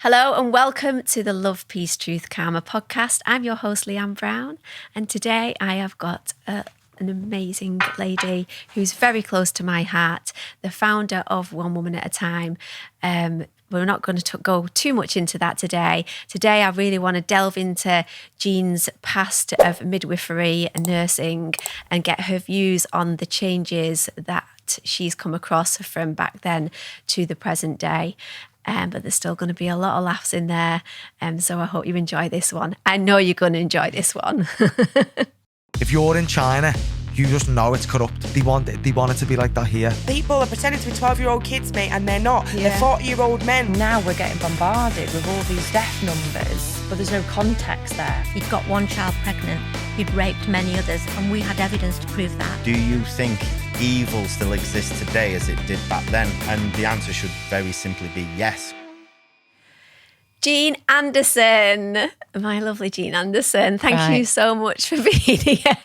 Hello and welcome to the Love, Peace, Truth, Karma podcast. I'm your host, Leanne Brown, and today I have got an amazing lady who's very close to my heart, the founder of One Woman at a Time. We're not going to go too much into that today. Today, I really want to delve into Jean's past of midwifery and nursing and get her views on the changes that she's come across from back then to the present day. But there's still going to be a lot of laughs in there. So I hope you enjoy this one. I know you're going to enjoy this one. If you're in China, you just know it's corrupt. They want it to be like that here. People are pretending to be 12-year-old kids, mate, and they're not. Yeah. They're 40-year-old men. Now we're getting bombarded with all these death numbers, but there's no context there. He'd got one child pregnant, he'd raped many others, and we had evidence to prove that. Do you think evil still exists today as it did back then? And the answer should very simply be yes. Jean Anderson, my lovely Jean Anderson, thank you so much for being here.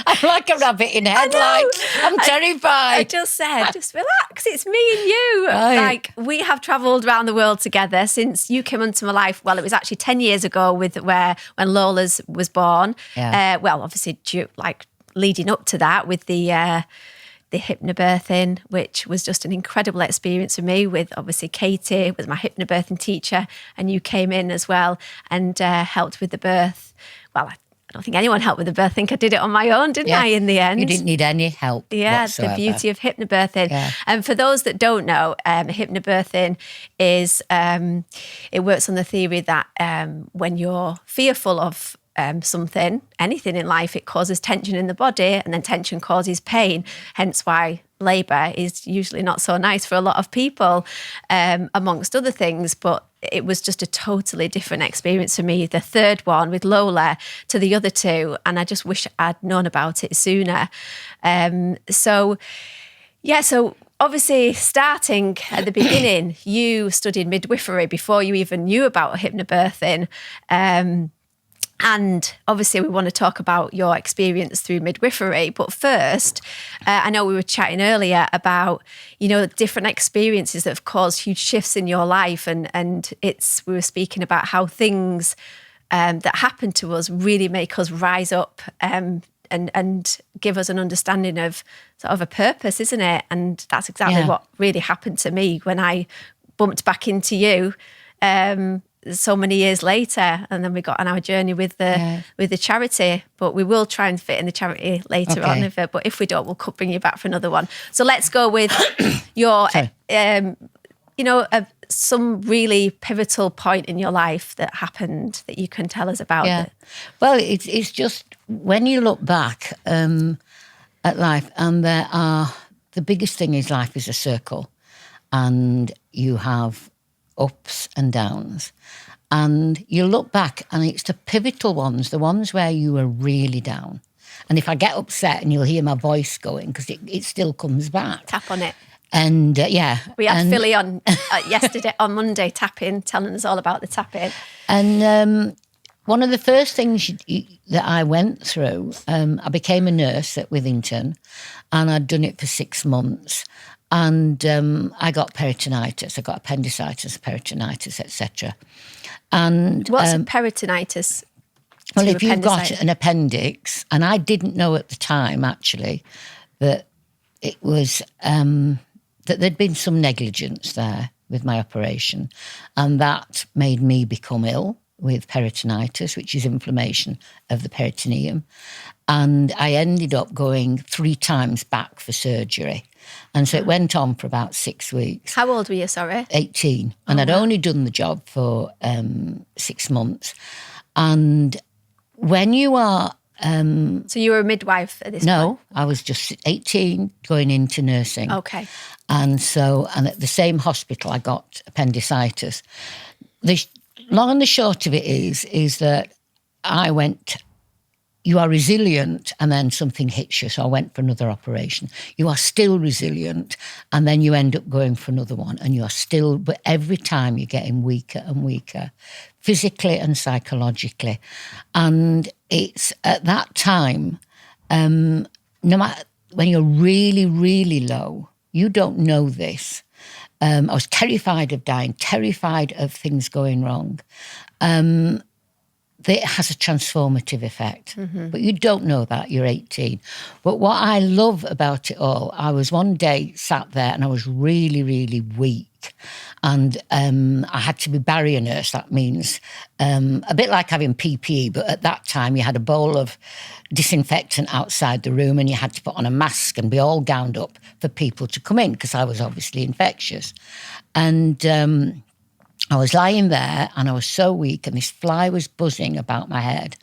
I'm like a rabbit in headlights. I'm terrified. I just said, just relax. It's me and you. Right. Like, we have travelled around the world together since you came into my life. Well, it was actually 10 years ago when Lola's was born. Yeah. Obviously, leading up to that with the hypnobirthing, which was just an incredible experience for me with obviously Katie, was my hypnobirthing teacher, and you came in as well and helped with the birth. Well, I don't think anyone helped with the birth. I think I did it on my own, didn't I, in the end? You didn't need any help whatsoever. The beauty of hypnobirthing. Yeah. And for those that don't know, hypnobirthing is, it works on the theory that when you're fearful of something, anything in life, it causes tension in the body, and then tension causes pain, hence why labour is usually not so nice for a lot of people, amongst other things. But it was just a totally different experience for me, the third one with Lola to the other two, and I just wish I'd known about it sooner. So obviously, starting at the beginning, you studied midwifery before you even knew about hypnobirthing. And obviously, we want to talk about your experience through midwifery. But first, I know we were chatting earlier about, different experiences that have caused huge shifts in your life. And we were speaking about how things that happen to us really make us rise up and give us an understanding of sort of a purpose, isn't it? And that's exactly what really happened to me when I bumped back into you. So many years later, and then we got on our journey with the charity. But we will try and fit in the charity later on. But if we don't, we'll bring you back for another one. So let's go with your, some really pivotal point in your life that happened that you can tell us about. Yeah. Well, it's just when you look back at life, and the biggest thing is life is a circle, and you have ups and downs. And you look back and it's the pivotal ones, the ones where you were really down. And if I get upset, and you'll hear my voice going, because it still comes back. Tap on it. And we had Philly on yesterday, on Monday, tapping, telling us all about the tapping. And one of the first things that I went through, I became a nurse at Withington, and I'd done it for 6 months. And I got peritonitis. I got appendicitis, peritonitis, etc. And what's peritonitis? Well, if you've got an appendix, and I didn't know at the time actually that it was that there'd been some negligence there with my operation, and that made me become ill with peritonitis, which is inflammation of the peritoneum. And I ended up going 3 times back for surgery. And so it went on for about 6 weeks. How old were you, sorry? 18. And I'd only done the job for 6 months. And when you are... so you were a midwife at this point? No, I was just 18 going into nursing. Okay. And at the same hospital I got appendicitis. The long and the short of it is that I went... You are resilient, and then something hits you. So I went for another operation. You are still resilient, and then you end up going for another one. And you are still, but every time you're getting weaker and weaker, physically and psychologically. And it's at that time, no matter when you're really, really low, you don't know this, I was terrified of dying, terrified of things going wrong. It has a transformative effect. But you don't know that, you're 18. But what I love about it all, I was one day sat there and I was really, really weak. And I had to be barrier nurse. That means a bit like having PPE, but at that time you had a bowl of disinfectant outside the room and you had to put on a mask and be all gowned up for people to come in because I was obviously infectious. And I was lying there and I was so weak and this fly was buzzing about my head.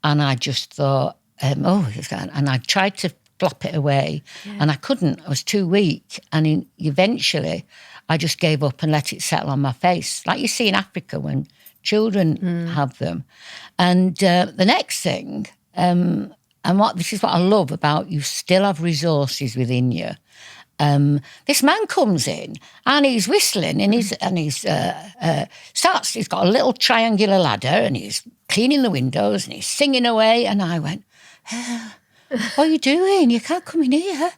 And I just thought, and I tried to flop it away and I couldn't. I was too weak. And eventually I just gave up and let it settle on my face, like you see in Africa when children have them. And the next thing, this is what I love about you still have resources within you. This man comes in and he's whistling and he's got a little triangular ladder and he's cleaning the windows and he's singing away. And I went, what are you doing? You can't come in here.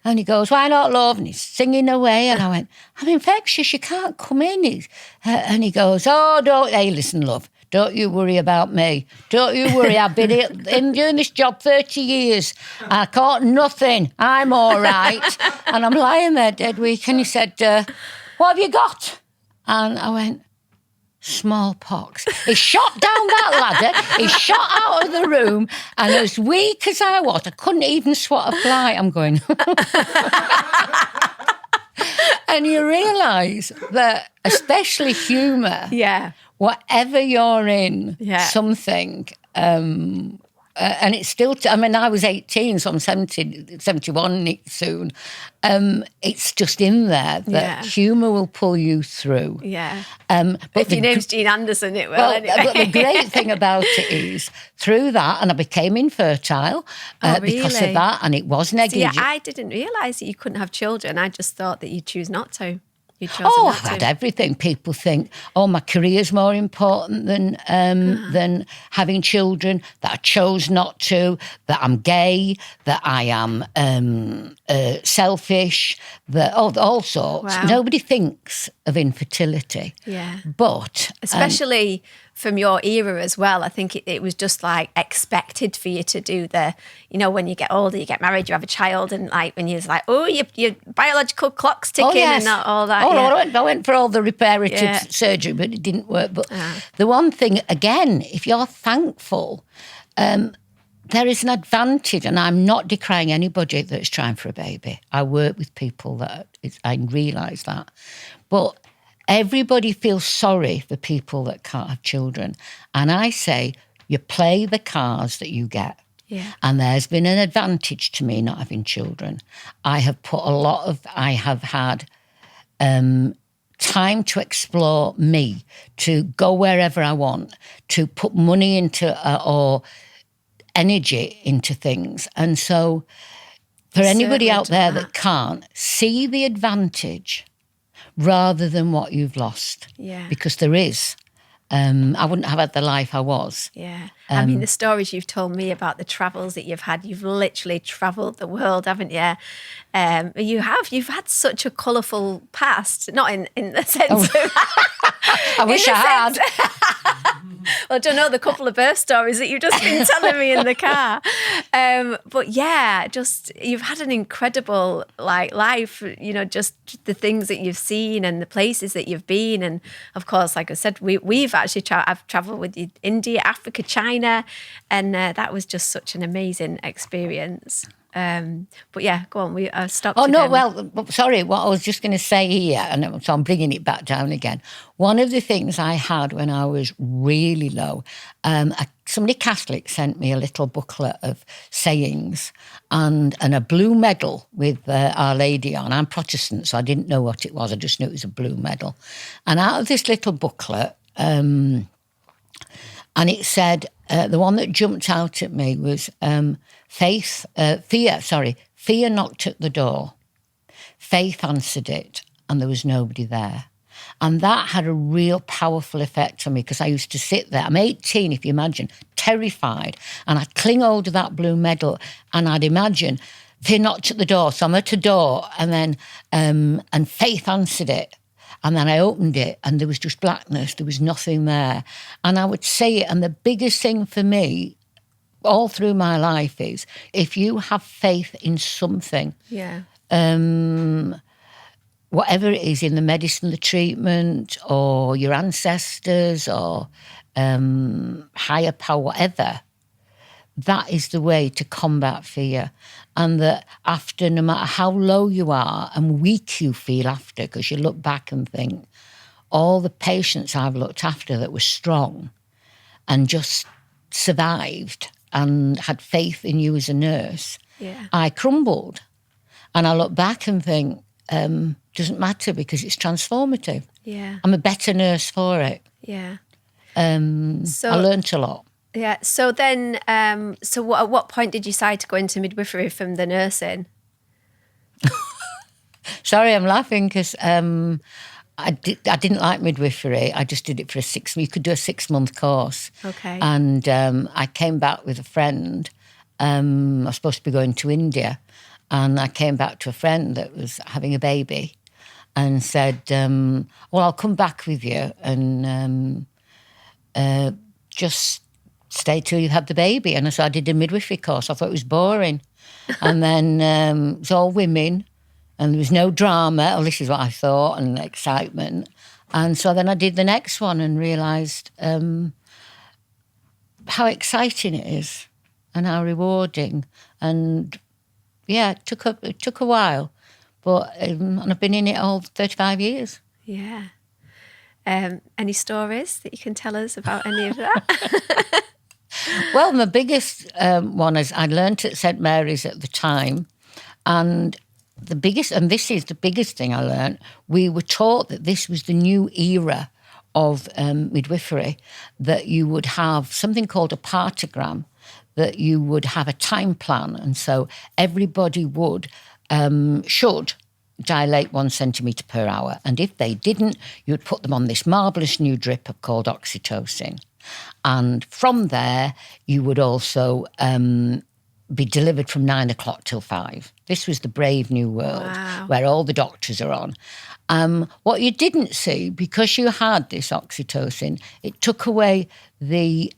And he goes, why not, love? And he's singing away. And I went, I'm infectious, you can't come in. And he goes, hey, listen, love, don't you worry about me. Don't you worry, I've been doing this job 30 years. I caught nothing. I'm all right. And I'm lying there dead weak. And he said, what have you got? And I went, smallpox. He shot down that ladder. He shot out of the room. And as weak as I was, I couldn't even swat a fly. I'm going... And you realise that, especially humour, whatever you're in, something, and it's still, I was 18, so I'm 71 soon. It's just in there that humour will pull you through. Yeah. But if your name's Jean Anderson, it will anyway. But the great thing about it is, through that, and I became infertile because of that, and it was negligent. See, I didn't realise that you couldn't have children. I just thought that you'd choose not to. I've had everything. People think, my career's more important than having children, that I chose not to, that I'm gay, that I am selfish, that all sorts. Wow. Nobody thinks of infertility. Yeah. But... especially from your era as well, I think it was just like expected for you to do when you get older, you get married, you have a child, and like when you're like, your biological clock's ticking and all that. I went for all the reparative surgery, but it didn't work. But the one thing, again, if you're thankful, there is an advantage, and I'm not decrying anybody that's trying for a baby. I work with people I realise that. But everybody feels sorry for people that can't have children. And I say, you play the cards that you get. Yeah. And there's been an advantage to me not having children. I have had time to explore me, to go wherever I want, to put money into or energy into things. And so for anybody out there that can't, see the advantage rather than what you've lost. Yeah. Because there is. I wouldn't have had the life I was. Yeah. The stories you've told me about the travels that you've had, you've literally travelled the world, haven't you? You've had such a colourful past, not in the sense of... I wish I had. Well, I don't know the couple of birth stories that you've just been telling me in the car. But yeah, just you've had an incredible life, just the things that you've seen and the places that you've been. And of course, like I said, we've actually I've travelled with you, India, Africa, China, and that was just such an amazing experience. But yeah, go on. I stopped. Oh no, well, sorry. What I was just going to say here, and so I'm bringing it back down again. One of the things I had when I was really low, somebody Catholic sent me a little booklet of sayings and a blue medal with Our Lady on. I'm Protestant, so I didn't know what it was. I just knew it was a blue medal. And out of this little booklet, and it said, the one that jumped out at me was fear knocked at the door. Faith answered it, and there was nobody there. And that had a real powerful effect on me because I used to sit there. I'm 18, if you imagine, terrified. And I'd cling hold of that blue medal and I'd imagine Fear knocked at the door. So I'm at a door, and then and Faith answered it. And then I opened it, and there was just blackness. There was nothing there. And I would say it, and the biggest thing for me all through my life is if you have faith in something, whatever it is, in the medicine, the treatment, or your ancestors, or higher power, whatever, that is the way to combat fear. And that after, no matter how low you are and weak you feel after, because you look back and think, all the patients I've looked after that were strong and just survived and had faith in you as a nurse, I crumbled. And I look back and think, doesn't matter because it's transformative. Yeah. I'm a better nurse for it. Yeah. So I learnt a lot. Yeah. So then, at what point did you decide to go into midwifery from the nursing? Sorry, I'm laughing because I didn't like midwifery. I just did it for you could do a 6-month course. Okay. And I came back with a friend. I was supposed to be going to India. And I came back to a friend that was having a baby and said, well, I'll come back with you and just stay till you have the baby. And so I did a midwifery course. I thought it was boring. And then it was all women and there was no drama. Oh, this is what I thought, and excitement. And so then I did the next one and realised how exciting it is and how rewarding. And yeah, it took a while, but and I've been in it all 35 years. Yeah. Any stories that you can tell us about any of that? Well, my biggest one is I learnt at St Mary's at the time, and this is the biggest thing I learnt. We were taught that this was the new era of midwifery, that you would have something called a partogram, that you would have a time plan, and so everybody should dilate 1 centimetre per hour, and if they didn't, you'd put them on this marvellous new drip called oxytocin, and from there you would also be delivered from 9 o'clock till 5. This was the brave new world. Wow. Where all the doctors are on. What you didn't see, because you had this oxytocin, it took away the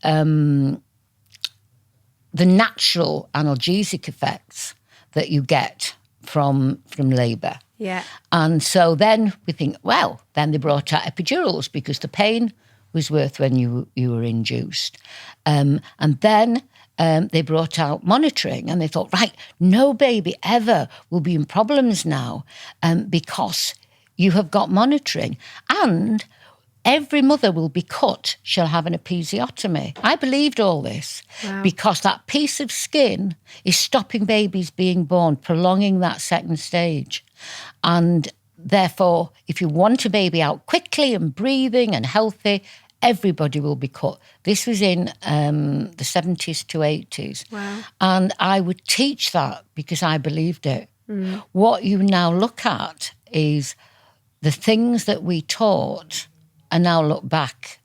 natural analgesic effects that you get from labour. Yeah. And so then we think, well, then they brought out epidurals because the pain was worth when you were induced. And then they brought out monitoring, and they thought, right, no baby ever will be in problems now because you have got monitoring. And every mother will be cut, shall have an episiotomy. I believed all this because that piece of skin is stopping babies being born, prolonging that second stage. And therefore, if you want a baby out quickly and breathing and healthy, everybody will be cut. This was in the 70s to 80s. Wow. And I would teach that because I believed it. Mm. What you now look at is the things that we taught and now look back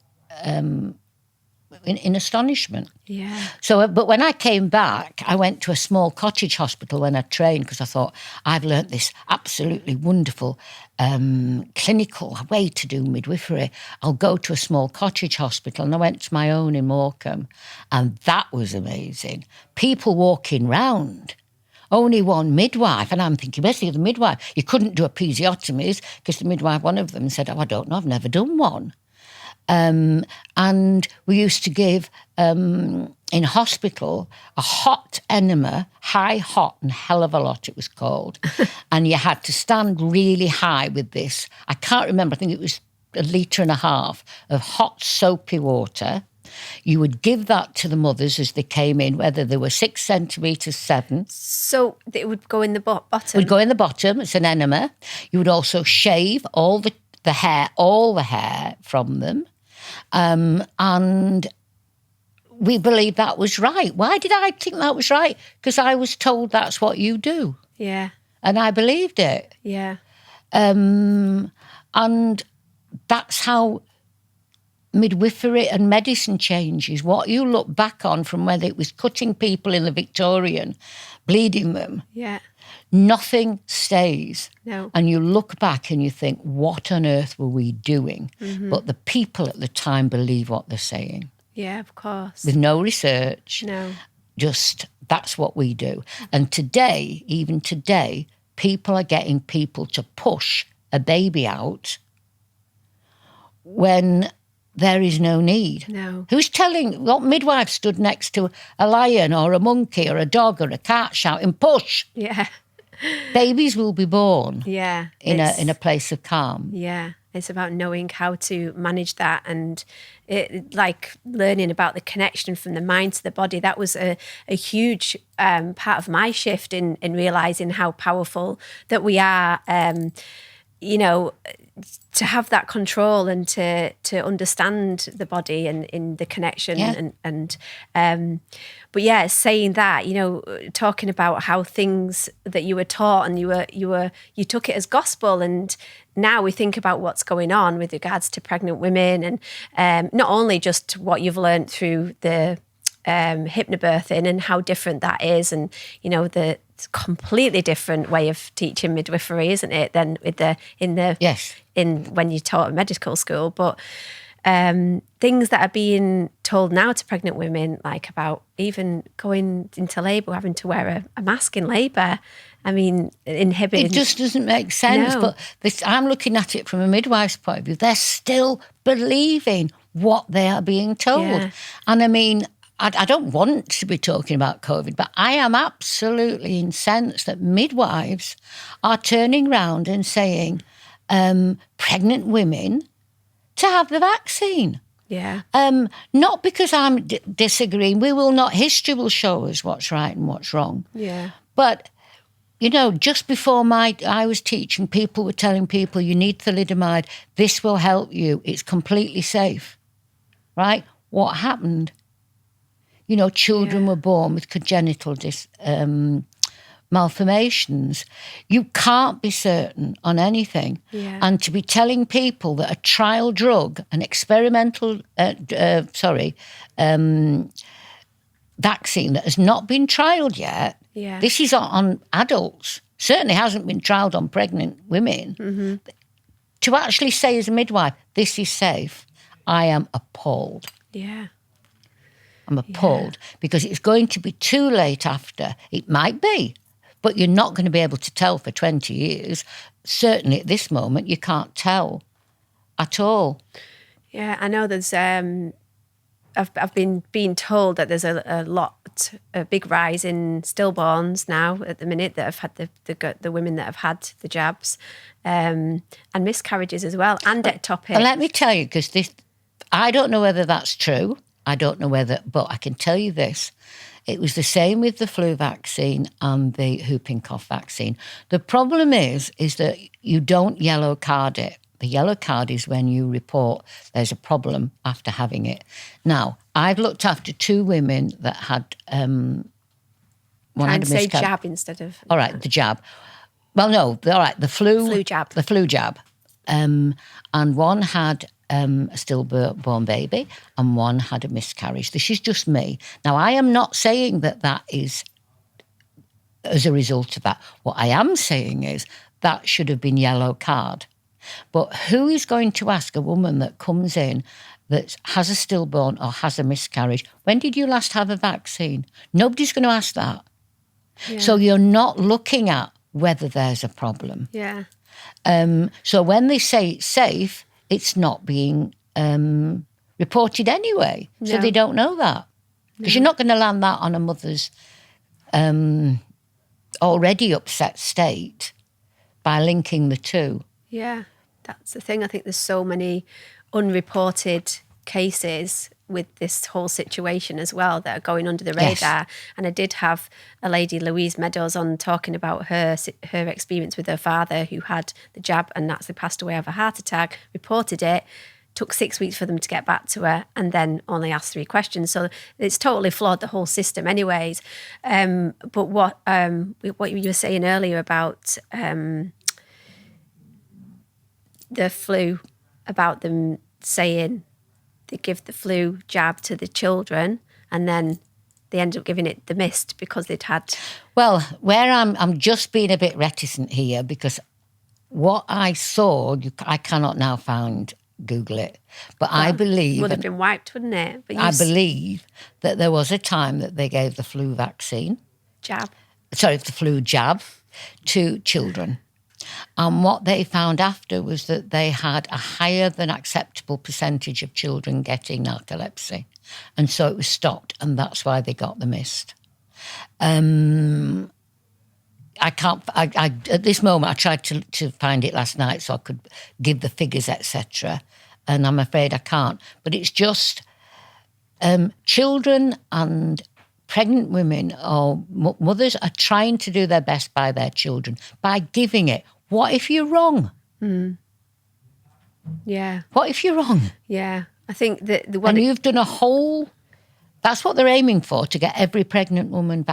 in astonishment. Yeah. So, but when I came back, I went to a small cottage hospital when I trained because I thought, I've learnt this absolutely wonderful clinical way to do midwifery. I'll go to a small cottage hospital. And I went to my own in Morecambe, and that was amazing. People walking round. Only one midwife. And I'm thinking, where's the other midwife? You couldn't do episiotomies because the midwife, one of them said, oh, I don't know, I've never done one. And we used to give, in hospital, a hot enema, high hot and hell of a lot it was called. And you had to stand really high with this. I can't remember, I think it was 1.5 litres of hot soapy water. You would give that to the mothers as they came in, whether they were 6 centimetres, 7. So it would go in the bottom? It would go in the bottom. It's an enema. You would also shave all the hair from them. And we believed that was right. Why did I think that was right? Because I was told that's what you do. Yeah. And I believed it. Yeah. And that's how midwifery and medicine changes. What you look back on from whether it was cutting people in the Victorian, bleeding them. Yeah. Nothing stays. No. And you look back and you think, what on earth were we doing? But the people at the time believe what they're saying. Yeah, of course. With no research. No. Just, that's what we do. And today, even today, people are getting people to push a baby out when there is no need. No. Who's telling, what midwife stood next to a lion or a monkey or a dog or a cat shouting, push? Yeah. Babies will be born Yeah. in a place of calm. Yeah. It's about knowing how to manage that, and like learning about the connection from the mind to the body. That was a huge part of my shift in realizing how powerful that we are, you know, to have that control and to understand the body and in the connection. Yeah. But yeah, saying that, you know, talking about how things that you were taught and you took it as gospel, and now we think about what's going on with regards to pregnant women, and not only just what you've learned through the hypnobirthing and how different that is, and you know the completely different way of teaching midwifery, isn't it, than with Yes. in when you taught at medical school. But things that are being told now to pregnant women, like about even going into labour, having to wear a mask in labour. I mean, inhibiting. It just doesn't make sense. No. But I'm looking at it from a midwife's point of view. They're still believing what they are being told. Yeah. And I mean, I don't want to be talking about COVID, but I am absolutely incensed that midwives are turning around and saying pregnant women to have the vaccine. Yeah. Not because I'm disagreeing. History will show us what's right and what's wrong. Yeah. But, you know, just before I was teaching, people were telling people, you need thalidomide, this will help you, it's completely safe, right? What happened? You know, children were born with congenital malformations. You can't be certain on anything. Yeah. And to be telling people that a trial drug, an experimental, vaccine that has not been trialled yet, this is on adults, certainly hasn't been trialled on pregnant women, to actually say as a midwife, this is safe, I am appalled. Yeah. I'm appalled because it's going to be too late after. It might be, but you're not going to be able to tell for 20 years. Certainly at this moment, you can't tell at all. Yeah, I know there's, I've been being told that there's a big rise in stillborns now at the minute that have had the women that have had the jabs, and miscarriages as well, and ectopic. And let me tell you, because I don't know whether that's true. I don't know but I can tell you this. It was the same with the flu vaccine and the whooping cough vaccine. The problem is that you don't yellow card it. The yellow card is when you report there's a problem after having it. Now, I've looked after 2 women that had one had a say jab instead of... All right, the jab. Well, no, all right, the flu jab. The flu jab. And one had a stillborn baby and one had a miscarriage. This is just me. Now, I am not saying that is as a result of that. What I am saying is that should have been yellow card. But who is going to ask a woman that comes in that has a stillborn or has a miscarriage, when did you last have a vaccine? Nobody's going to ask that. Yeah. So you're not looking at whether there's a problem. Yeah. So when they say it's safe, it's not being reported anyway. So they don't know that. Because you're not going to land that on a mother's already upset state by linking the two. Yeah, that's the thing. I think there's so many unreported cases with this whole situation as well that are going under the radar. Yes. And I did have a lady, Louise Meadows, on talking about her experience with her father who had the jab and actually passed away of a heart attack, reported it, took 6 weeks for them to get back to her, and then only asked 3 questions. So it's totally flawed, the whole system anyways. But what you were saying earlier about the flu, about them saying they give the flu jab to the children and then they ended up giving it the mist because they'd had. Well, where I'm just being a bit reticent here because what I saw, I cannot now Google it, but I believe Would have been wiped, wouldn't it? But I believe that there was a time that they gave the flu vaccine. The flu jab to children. And what they found after was that they had a higher than acceptable percentage of children getting narcolepsy. And so it was stopped, and that's why they got the mist. At this moment, I tried to find it last night so I could give the figures, etc. And I'm afraid I can't. But it's just children and pregnant women or mothers are trying to do their best by their children by giving it. What if you're wrong? Yeah. What if you're wrong? Yeah. I think that you've done a whole. That's what they're aiming for, to get every pregnant woman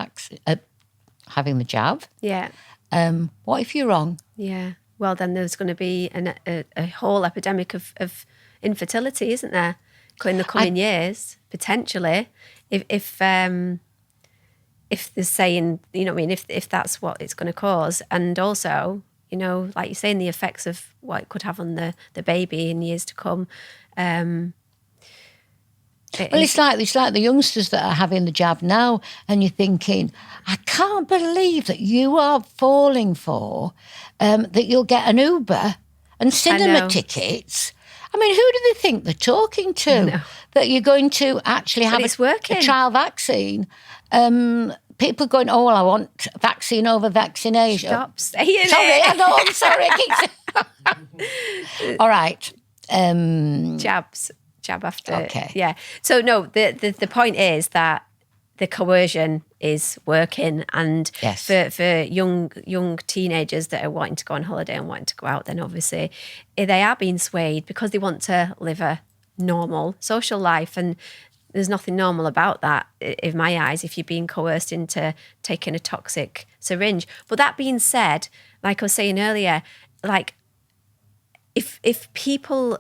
having the jab. Yeah. What if you're wrong? Yeah. Well, then there's going to be a whole epidemic of infertility, isn't there? In the coming years, potentially, if they're saying, you know what I mean, if that's what it's going to cause, and also, you know, like you're saying, the effects of what it could have on the baby in years to come. It's like the youngsters that are having the jab now, and you're thinking, I can't believe that you are falling for that you'll get an Uber and cinema tickets. I mean, who do they think they're talking to? That you're going to actually have a trial vaccine. People going, oh, well, I want vaccine over vaccination. Stop saying it. Sorry, I know, I'm sorry. All right. Jab after. Okay. Yeah. So, no, the point is that the coercion is working, and for young teenagers that are wanting to go on holiday and wanting to go out, then obviously they are being swayed because they want to live a normal social life, and there's nothing normal about that in my eyes if you're being coerced into taking a toxic syringe. But that being said, like I was saying earlier, like if people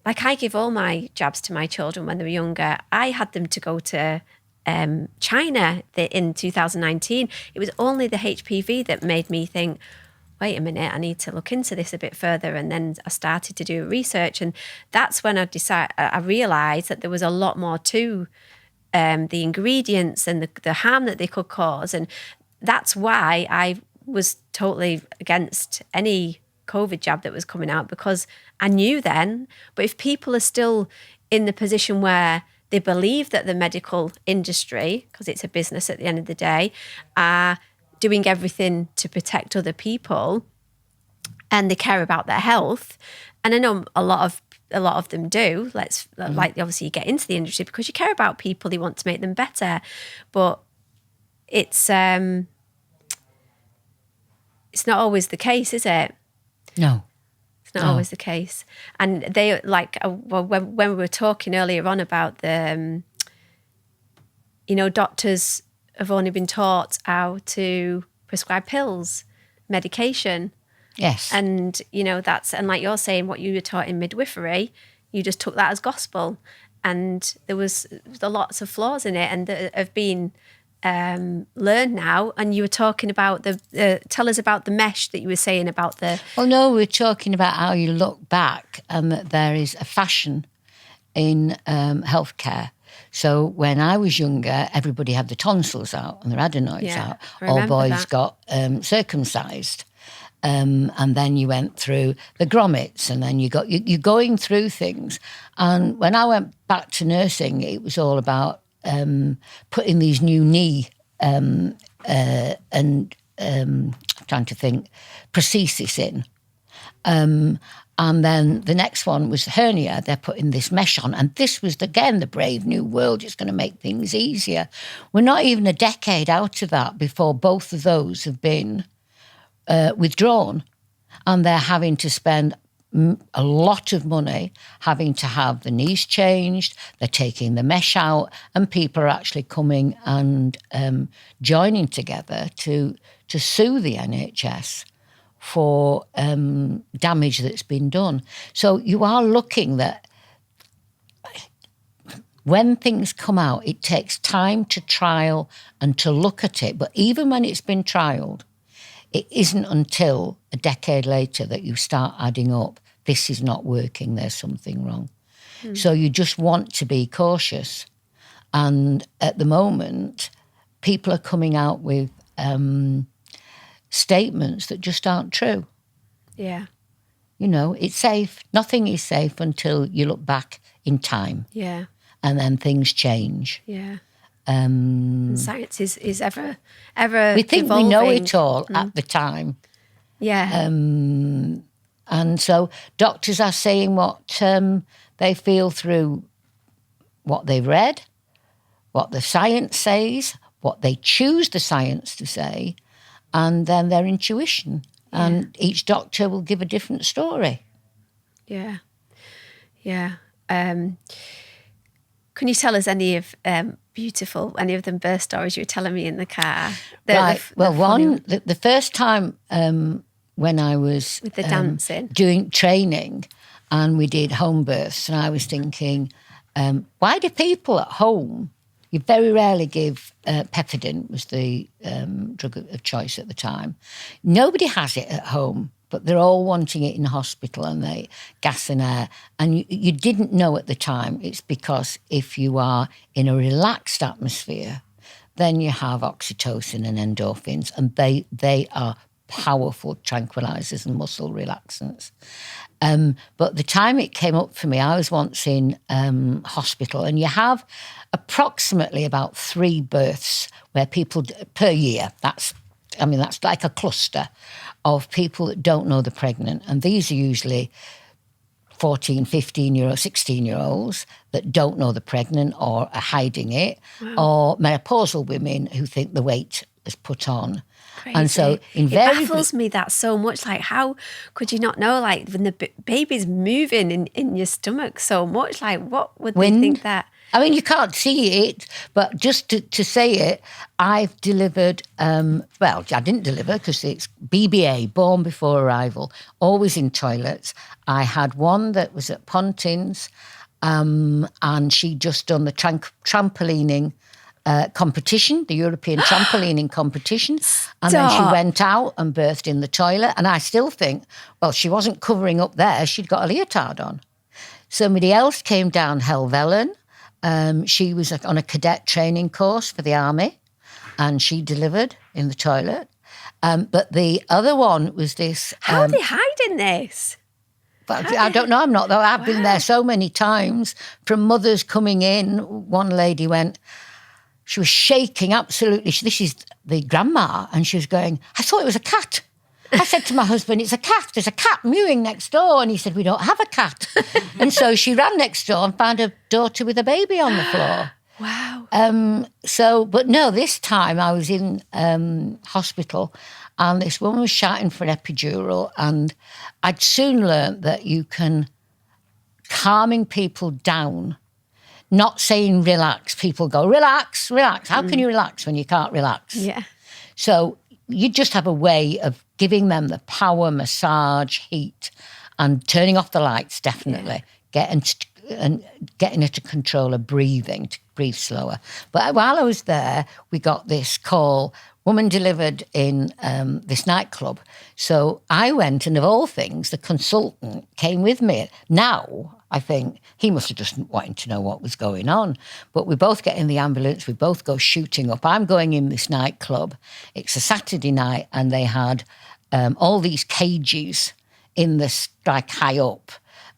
like I give all my jabs to my children when they were younger. I had them to go to China in 2019. It was only the HPV that made me think, wait a minute, I need to look into this a bit further. And then I started to do research, and that's when I realised that there was a lot more to the ingredients and the harm that they could cause. And that's why I was totally against any COVID jab that was coming out, because I knew then. But if people are still in the position where they believe that the medical industry, because it's a business at the end of the day, are doing everything to protect other people, and they care about their health, and I know a lot of them do. Like obviously you get into the industry because you care about people, you want to make them better, but it's not always the case, is it? No. It's not always the case. And they when we were talking earlier on about the, doctors have only been taught how to prescribe pills, medication. Yes. And, and like you're saying, what you were taught in midwifery, you just took that as gospel. And there was lots of flaws in it, and that have been learned now. And you were talking about tell us about the mesh that you were saying about the. Well, no, we're talking about how you look back and that there is a fashion in healthcare. So when I was younger, everybody had the tonsils out and their adenoids out. All boys got circumcised. And then you went through the grommets, and then you're going through things. And when I went back to nursing, it was all about putting these new knee and I'm trying to think, prosthesis in. And then the next one was hernia. They're putting this mesh on. And this was, again, the brave new world. It's going to make things easier. We're not even a decade out of that before both of those have been withdrawn. And they're having to spend a lot of money having to have the knees changed. They're taking the mesh out. And people are actually coming and joining together to sue the NHS for damage that's been done. So you are looking that when things come out, it takes time to trial and to look at it. But even when it's been trialed, it isn't until a decade later that you start adding up, this is not working, there's something wrong. So you just want to be cautious. And at the moment, people are coming out with statements that just aren't true. Yeah. You know, it's safe. Nothing is safe until you look back in time. Yeah. And then things change. Yeah. And science is ever We think evolving. we know it all at the time. Yeah. And so doctors are saying what they feel through what they've read, what the science says, what they choose the science to say, and then their intuition. Yeah. And each doctor will give a different story. Yeah. Yeah. Can you tell us any of any of them birth stories you were telling me in the car? The first time when I was with the dancing, doing training, and we did home births, and I was thinking, why do people at home? You very rarely give Pepidin, was the drug of choice at the time. Nobody has it at home, but they're all wanting it in hospital, and they gas and air. And you didn't know at the time. It's because if you are in a relaxed atmosphere, then you have oxytocin and endorphins, and they are powerful tranquilizers and muscle relaxants. But the time it came up for me, I was once in hospital, and you have approximately about 3 births where people per year. That's like a cluster of people that don't know they're pregnant, and these are usually 14, 15-year-olds, 16-year-olds that don't know they're pregnant or are hiding it, or menopausal women who think the weight is put on. Crazy. And so it baffles me that so much. Like, how could you not know? Like, when the baby's moving in your stomach so much, like, what would they think that? I mean, you can't see it, but just to say it, I've delivered, I didn't deliver because it's BBA, born before arrival, always in toilets. I had one that was at Pontins, and she'd just done the trampolining competition, the European trampolining competition. And then she went out and birthed in the toilet. And I still think, well, she wasn't covering up there. She'd got a leotard on. Somebody else came down Helvellyn. She was on a cadet training course for the army, and she delivered in the toilet. But the other one was this. How are they hiding this? But I don't know. I'm not, though. I've been there so many times from mothers coming in. One lady went, she was shaking absolutely. This is the grandma, and she was going, I thought it was a cat. I said to my husband, it's a cat. There's a cat mewing next door. And he said, we don't have a cat. And so she ran next door and found her daughter with a baby on the floor. Wow. But no, this time I was in hospital, and this woman was shouting for an epidural, and I'd soon learnt that you can, calming people down, not saying relax. People go, relax, relax. How can you relax when you can't relax? Yeah. So you just have a way of giving them the power, massage, heat, and turning off the lights, definitely. Getting her to control her breathing, to breathe slower. But while I was there, we got this call, woman delivered in this nightclub. So I went, and of all things, the consultant came with me. Now, I think he must have just wanted to know what was going on. But we both get in the ambulance, we both go shooting up. I'm going in this nightclub. It's a Saturday night, and they had all these cages in this, like, high up,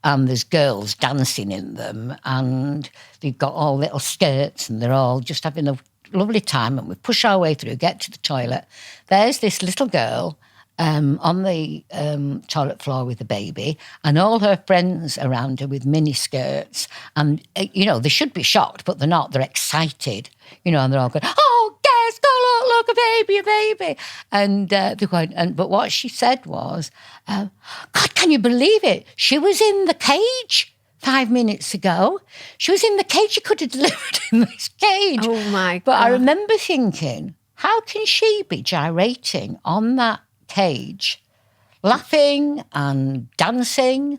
and there's girls dancing in them, and they've got all little skirts, and they're all just having a lovely time. And we push our way through, get to the toilet. There's this little girl on the toilet floor with a baby, and all her friends around her with mini skirts. And, they should be shocked, but they're not. They're excited, and they're all going, oh, guess, go look, a baby. And they're going, but what she said was, God, can you believe it? She was in the cage 5 minutes ago. She was in the cage. She could have delivered in this cage. Oh, my God. But I remember thinking, how can she be gyrating on that cage, laughing and dancing,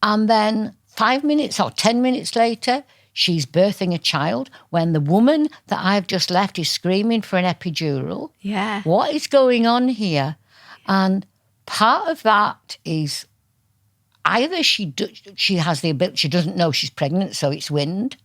and then 5 minutes or 10 minutes later, she's birthing a child when the woman that I've just left is screaming for an epidural. Yeah. What is going on here? And part of that is either she has the ability, she doesn't know she's pregnant, so it's wind,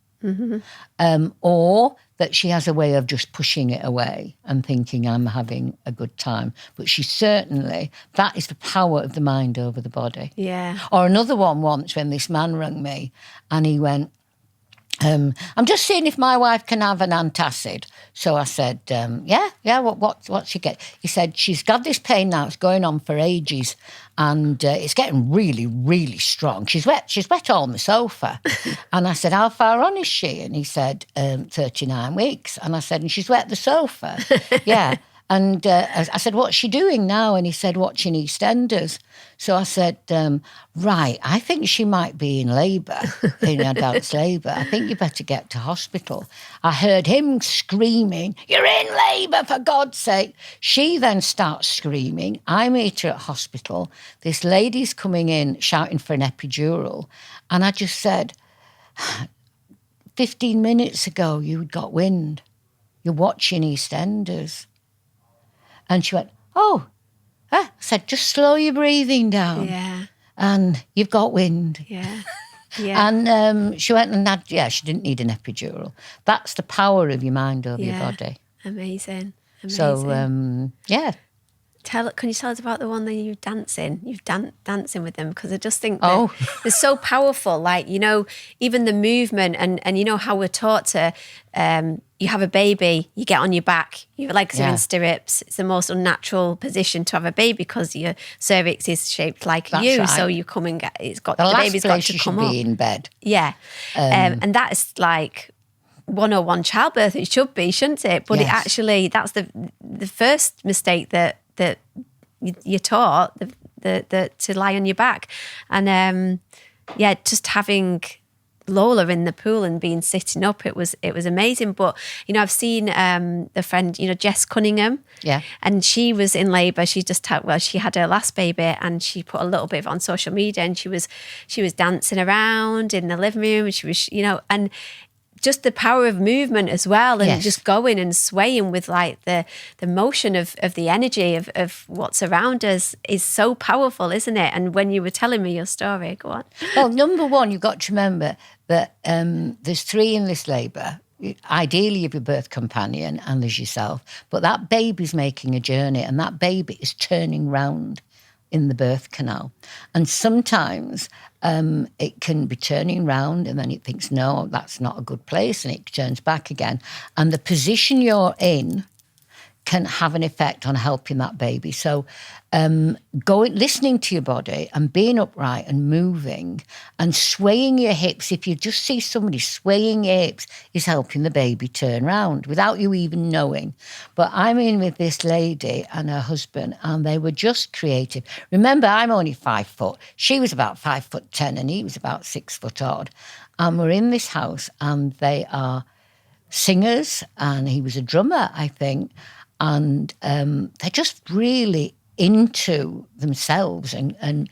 or that she has a way of just pushing it away and thinking I'm having a good time. But she certainly, that is the power of the mind over the body. Yeah. Or another one once when this man rang me and he went, I'm just seeing if my wife can have an antacid. So I said, what she get? He said, she's got this pain now, it's going on for ages, and it's getting really, really strong. She's wet on the sofa. And I said, how far on is she? And he said, 39 weeks. And I said, and she's wet the sofa? Yeah. And I said, what's she doing now? And he said, watching EastEnders. So I said, right, I think she might be in labour, in advanced labour. I think you better get to hospital. I heard him screaming, you're in labour, for God's sake. She then starts screaming. I meet her at hospital. This lady's coming in shouting for an epidural. And I just said, 15 minutes ago, you'd got wind. You're watching EastEnders. And she went, I said, just slow your breathing down. Yeah. And you've got wind. Yeah. Yeah. And she went and she didn't need an epidural. That's the power of your mind over your body. Amazing. So, Can you tell us about the one that you've dancing with them? Because I just think that they're so powerful. Like, even the movement and you know how we're taught to, you have a baby, you get on your back, your legs are in stirrups. It's the most unnatural position to have a baby because your cervix is shaped like That's you. right. So you come and get, the last baby's got place to you come should up. be in bed. Yeah. And that is like 101 childbirth. It should be, shouldn't it? But it actually, that's the first mistake that you're taught to lie on your back. And just having Lola in the pool and being sitting up, it was amazing. But I've seen the friend, Jess Cunningham, and she was in labour. She had her last baby, and she put a little bit of it on social media, and she was dancing around in the living room, and she was and just the power of movement as well, and just going and swaying with like the motion of the energy of what's around us is so powerful, isn't it? And when you were telling me your story, go on. Well, number one, you've got to remember that there's 3 in this labour. Ideally, you have a birth companion and there's yourself, but that baby's making a journey, and that baby is turning round in the birth canal. And sometimes it can be turning round and then it thinks, no, that's not a good place, and it turns back again. And the position you're in can have an effect on helping that baby. So listening to your body and being upright and moving and swaying your hips. If you just see somebody swaying your hips, is helping the baby turn round without you even knowing. But I'm in with this lady and her husband, and they were just creative. Remember, I'm only 5 foot. She was about 5'10" and he was about 6 foot odd. And we're in this house, and they are singers, and he was a drummer, I think. And they're just really into themselves, and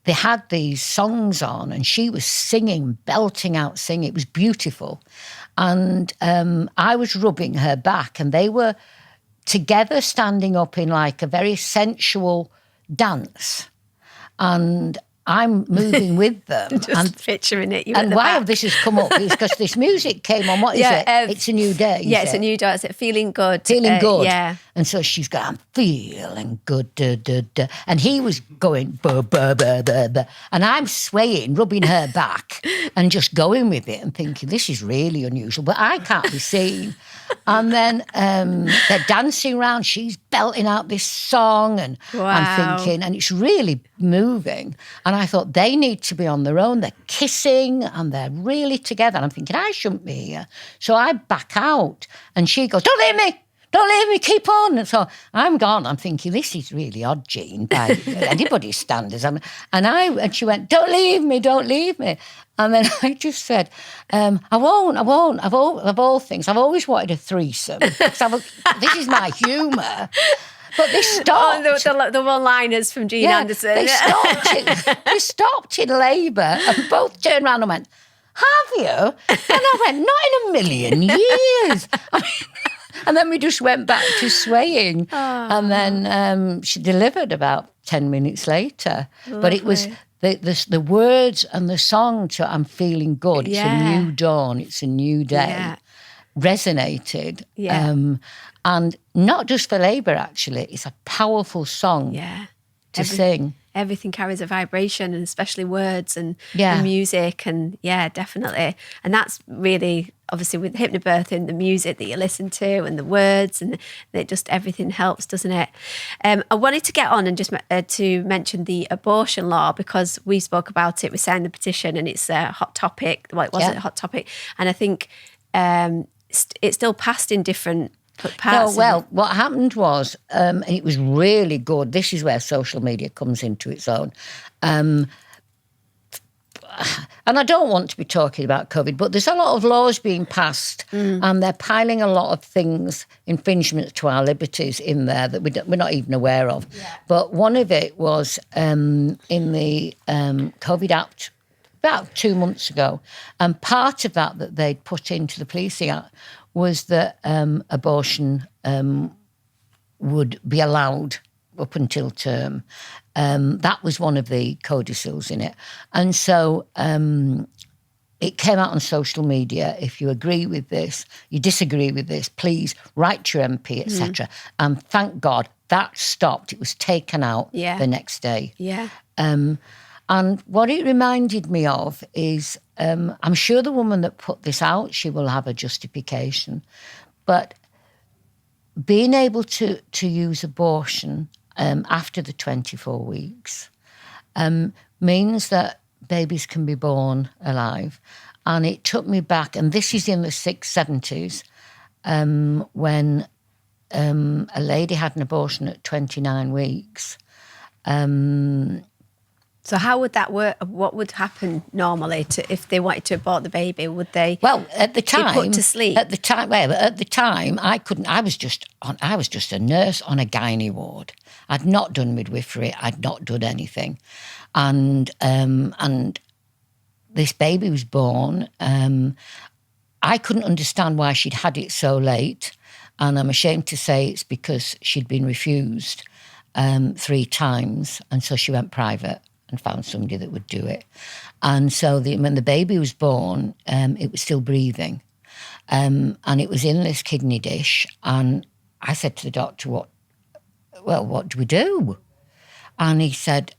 they had these songs on, and she was singing, belting out singing. It was beautiful. And I was rubbing her back, and they were together standing up in like a very sensual dance. And I'm moving with them. Just picturing it. And why this has come up is because this music came on. What is it? It's a new day. It's a new day. Is it Feeling Good? Feeling good. Yeah. And so she's going, I'm feeling good. Da, da, da. And he was going, bah, bah, bah, bah, bah. And I'm swaying, rubbing her back and just going with it and thinking, this is really unusual, but I can't be seen. And then they're dancing around. She's belting out this song, and I'm thinking, and it's really moving. And I thought, they need to be on their own. They're kissing and they're really together. And I'm thinking, I shouldn't be here. So I back out, and she goes, don't leave me, keep on. And so I'm gone. I'm thinking, this is really odd, Jean, by anybody's standards. And she went, don't leave me. And then I just said, I won't. Of all things, I've always wanted a threesome. This is my humour. But they stopped. The one-liners from Jean Anderson. They stopped in labour, and both turned around and went, have you? And I went, not in a million years. And then we just went back to swaying. And then she delivered about 10 minutes later. Lovely. But it was the words and the song to I'm feeling good. It's a new dawn. It's a new day. Resonated. And not just for labour, actually. It's a powerful song to sing. Everything carries a vibration, and especially words and music, and definitely. And that's really, obviously, with hypnobirthing, the music that you listen to and the words, and it just, everything helps, doesn't it? I wanted to get on and just to mention the abortion law, because we spoke about it, we signed the petition, and it's a hot topic. Well, it wasn't a hot topic. And I think it still passed in different parts. No, well, what happened was, and it was really good, this is where social media comes into its own. And I don't want to be talking about COVID, but there's a lot of laws being passed, and they're piling a lot of things, infringements to our liberties in there that we're not even aware of. But one of it was in the COVID Act about 2 months ago, and part of that they'd put into the Policing Act was that abortion would be allowed up until term. That was one of the codicils in it. And so it came out on social media. If you agree with this, you disagree with this, please write to your MP, etc. And thank God that stopped. It was taken out the next day. And what it reminded me of is, I'm sure the woman that put this out, she will have a justification, but being able to use abortion after the 24 weeks means that babies can be born alive. And it took me back, and this is in the 60s, when a lady had an abortion at 29 weeks. So how would that work? What would happen normally if they wanted to abort the baby? Would they? Well, at the time, be put to sleep. At the time, I couldn't. I was just a nurse on a gynae ward. I'd not done midwifery. I'd not done anything, and this baby was born. I couldn't understand why she'd had it so late, and I'm ashamed to say it's because she'd been refused 3 times, and so she went private and found somebody that would do it. And so when the baby was born, it was still breathing. And it was in this kidney dish. And I said to the doctor, what do we do? And he said,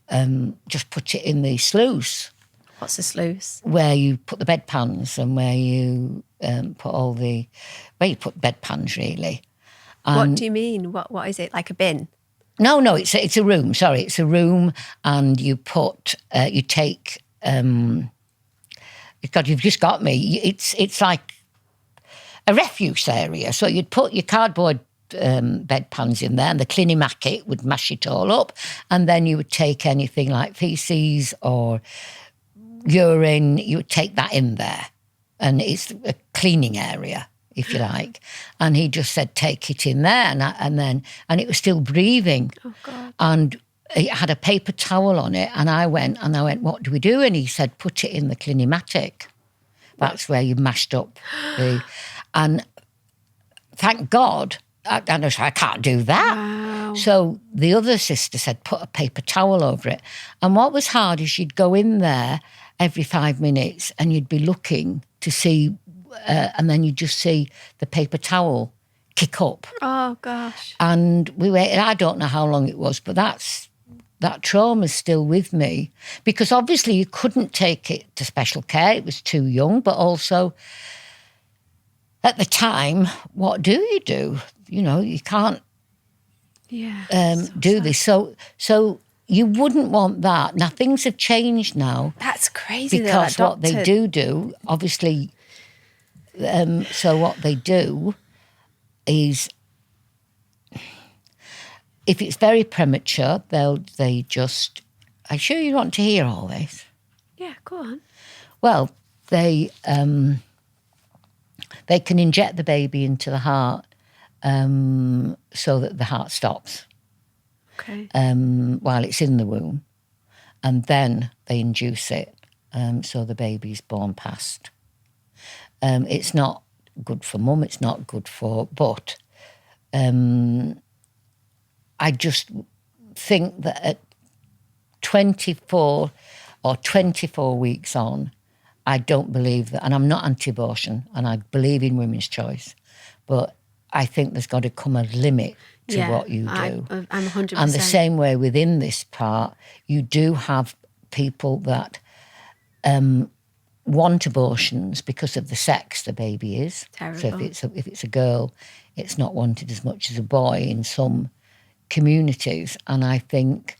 just put it in the sluice. What's a sluice? Where you put the bedpans and where you where you put bedpans, really. What do you mean? What is it, like a bin? No, it's a room. Sorry, it's a room, and you take. God, you've just got me. It's like a refuse area. So you'd put your cardboard bedpans in there, and the clinimatic would mash it all up, and then you would take anything like feces or urine. You would take that in there, and it's a cleaning area, if you like. And he just said, take it in there. And it was still breathing. Oh, God. And it had a paper towel on it. And I went, what do we do? And he said, put it in the clinimatic. That's where you mashed up and thank God, I can't do that. Wow. So the other sister said, put a paper towel over it. And what was hard is you'd go in there every 5 minutes and you'd be looking to see, and then you just see the paper towel kick up. Oh, gosh. And we waited, I don't know how long it was, but that trauma's still with me, because obviously you couldn't take it to special care. It was too young, but also at the time, what do? You know, you can't do this. So you wouldn't want that. Now, things have changed now. That's crazy, because what they do, obviously... so what they do is, if it's very premature, they just... Are you sure you want to hear all this? Yeah, go on. Well, they can inject the baby into the heart so that the heart stops. Okay. While it's in the womb, and then they induce it. so the baby's born past. It's not good for mum, it's not good for... But I just think that at 24 or 24 weeks on, I don't believe that, and I'm not anti-abortion, and I believe in women's choice, but I think there's got to come a limit to what you do. I'm 100%. And the same way within this part, you do have people that want abortions because of the sex the baby is. Terrible. So if it's a girl, it's not wanted as much as a boy in some communities, and I think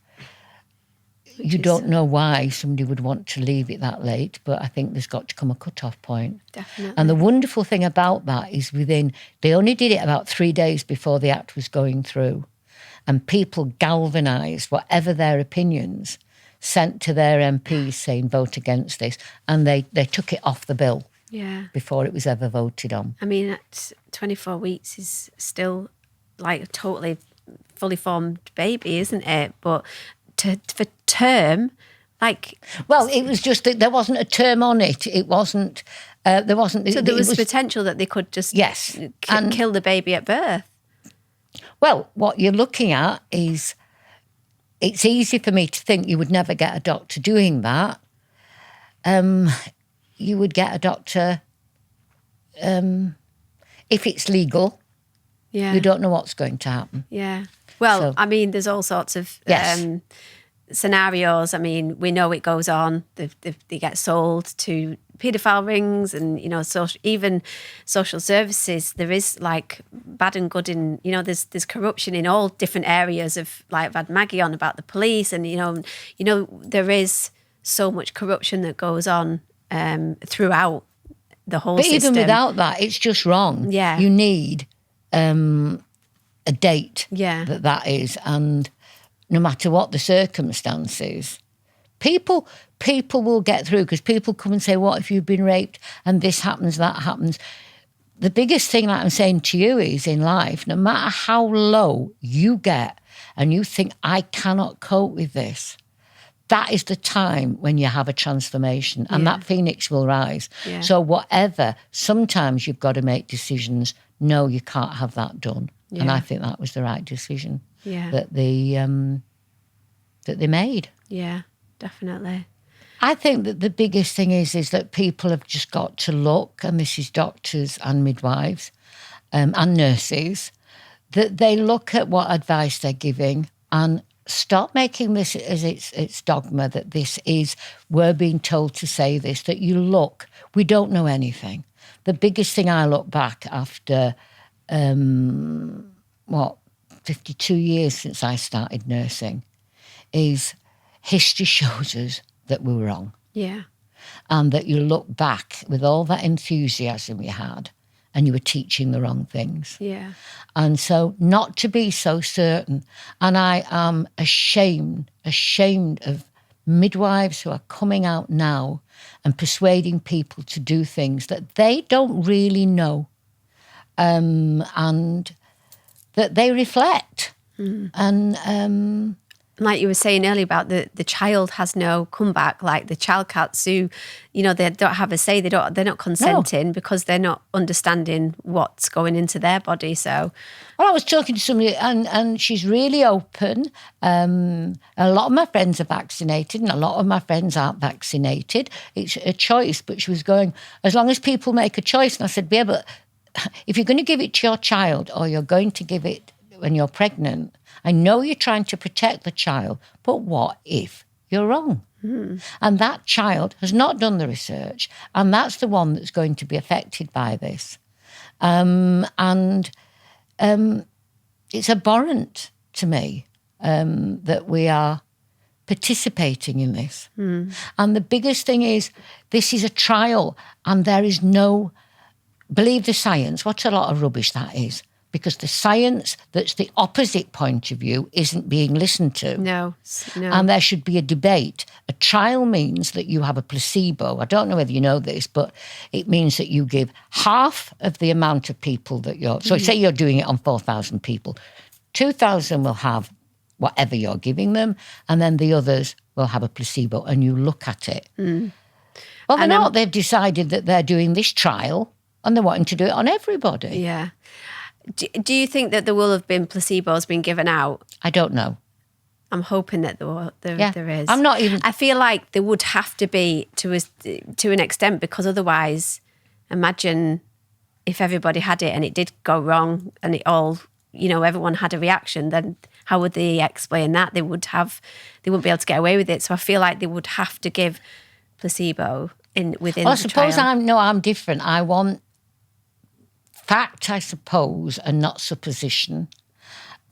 you don't know why somebody would want to leave it that late, but I think there's got to come a cut-off point. Definitely. And the wonderful thing about that is they only did it about 3 days before the act was going through, and people galvanised whatever their opinions, sent to their MPs saying vote against this, and they took it off the bill before it was ever voted on. I mean, at 24 weeks is still like a totally fully formed baby, isn't it? But for term, like... Well, it was just that there wasn't a term on it. It wasn't... there wasn't... So there was potential that they could just kill the baby at birth. Well, what you're looking at is... It's easy for me to think you would never get a doctor doing that. You would get a doctor... if it's legal, you don't know what's going to happen. Yeah. Well, I mean, there's all sorts of scenarios. I mean, we know it goes on. They get sold to paedophile rings and, you know, even social services. There is like bad and good in, you know, there's corruption in all different areas of, like, I've had Maggie on about the police and, you know, there is so much corruption that goes on throughout the whole system. But even without that, it's just wrong. Yeah. You need... a date that is, and no matter what the circumstances, people will get through, because people come and say, what if you've been raped and this happens, that happens. The biggest thing, like I'm saying to you, is in life, no matter how low you get and you think, I cannot cope with this, that is the time when you have a transformation, and that phoenix will rise. Yeah. So whatever, sometimes you've got to make decisions. No, you can't have that done. Yeah. And I think that was the right decision that they made. Yeah, definitely. I think that the biggest thing is that people have just got to look, and this is doctors and midwives and nurses, that they look at what advice they're giving and stop making this as it's dogma, that this is, we're being told to say this, that you look, we don't know anything. The biggest thing I look back after, 52 years since I started nursing, is history shows us that we were wrong. Yeah. And that you look back with all that enthusiasm you had and you were teaching the wrong things. Yeah. And so not to be so certain. And I am ashamed of midwives who are coming out now and persuading people to do things that they don't really know, and that they reflect. And like you were saying earlier about the child has no comeback, like the child cats who, you know, they don't have a say, they're not consenting because they're not understanding what's going into their body. So, well, I was talking to somebody and she's really open. A lot of my friends are vaccinated and a lot of my friends aren't vaccinated. It's a choice, but she was going, as long as people make a choice. And I said, yeah, but if you're going to give it to your child or you're going to give it when you're pregnant, I know you're trying to protect the child, but what if you're wrong? And that child has not done the research, and that's the one that's going to be affected by this. It's abhorrent to me that we are participating in this. And the biggest thing is, this is a trial, and there is no, believe the science, what a lot of rubbish that is. Because the science that's the opposite point of view isn't being listened to. No. And there should be a debate. A trial means that you have a placebo. I don't know whether you know this, but it means that you give half of the amount of people that you're... So say you're doing it on 4,000 people. 2,000 will have whatever you're giving them, and then the others will have a placebo, and you look at it. Well, they're not. They've decided that they're doing this trial and they're wanting to do it on everybody. Yeah. Do you think that there will have been placebos being given out? I don't know. I'm hoping that there is. I'm not even... I feel like there would have to be to an extent, because otherwise, imagine if everybody had it and it did go wrong and it all, everyone had a reaction, then how would they explain that? They wouldn't be able to get away with it. So I feel like they would have to give placebo within I the suppose trial. I'm different. I want fact, I suppose, and not supposition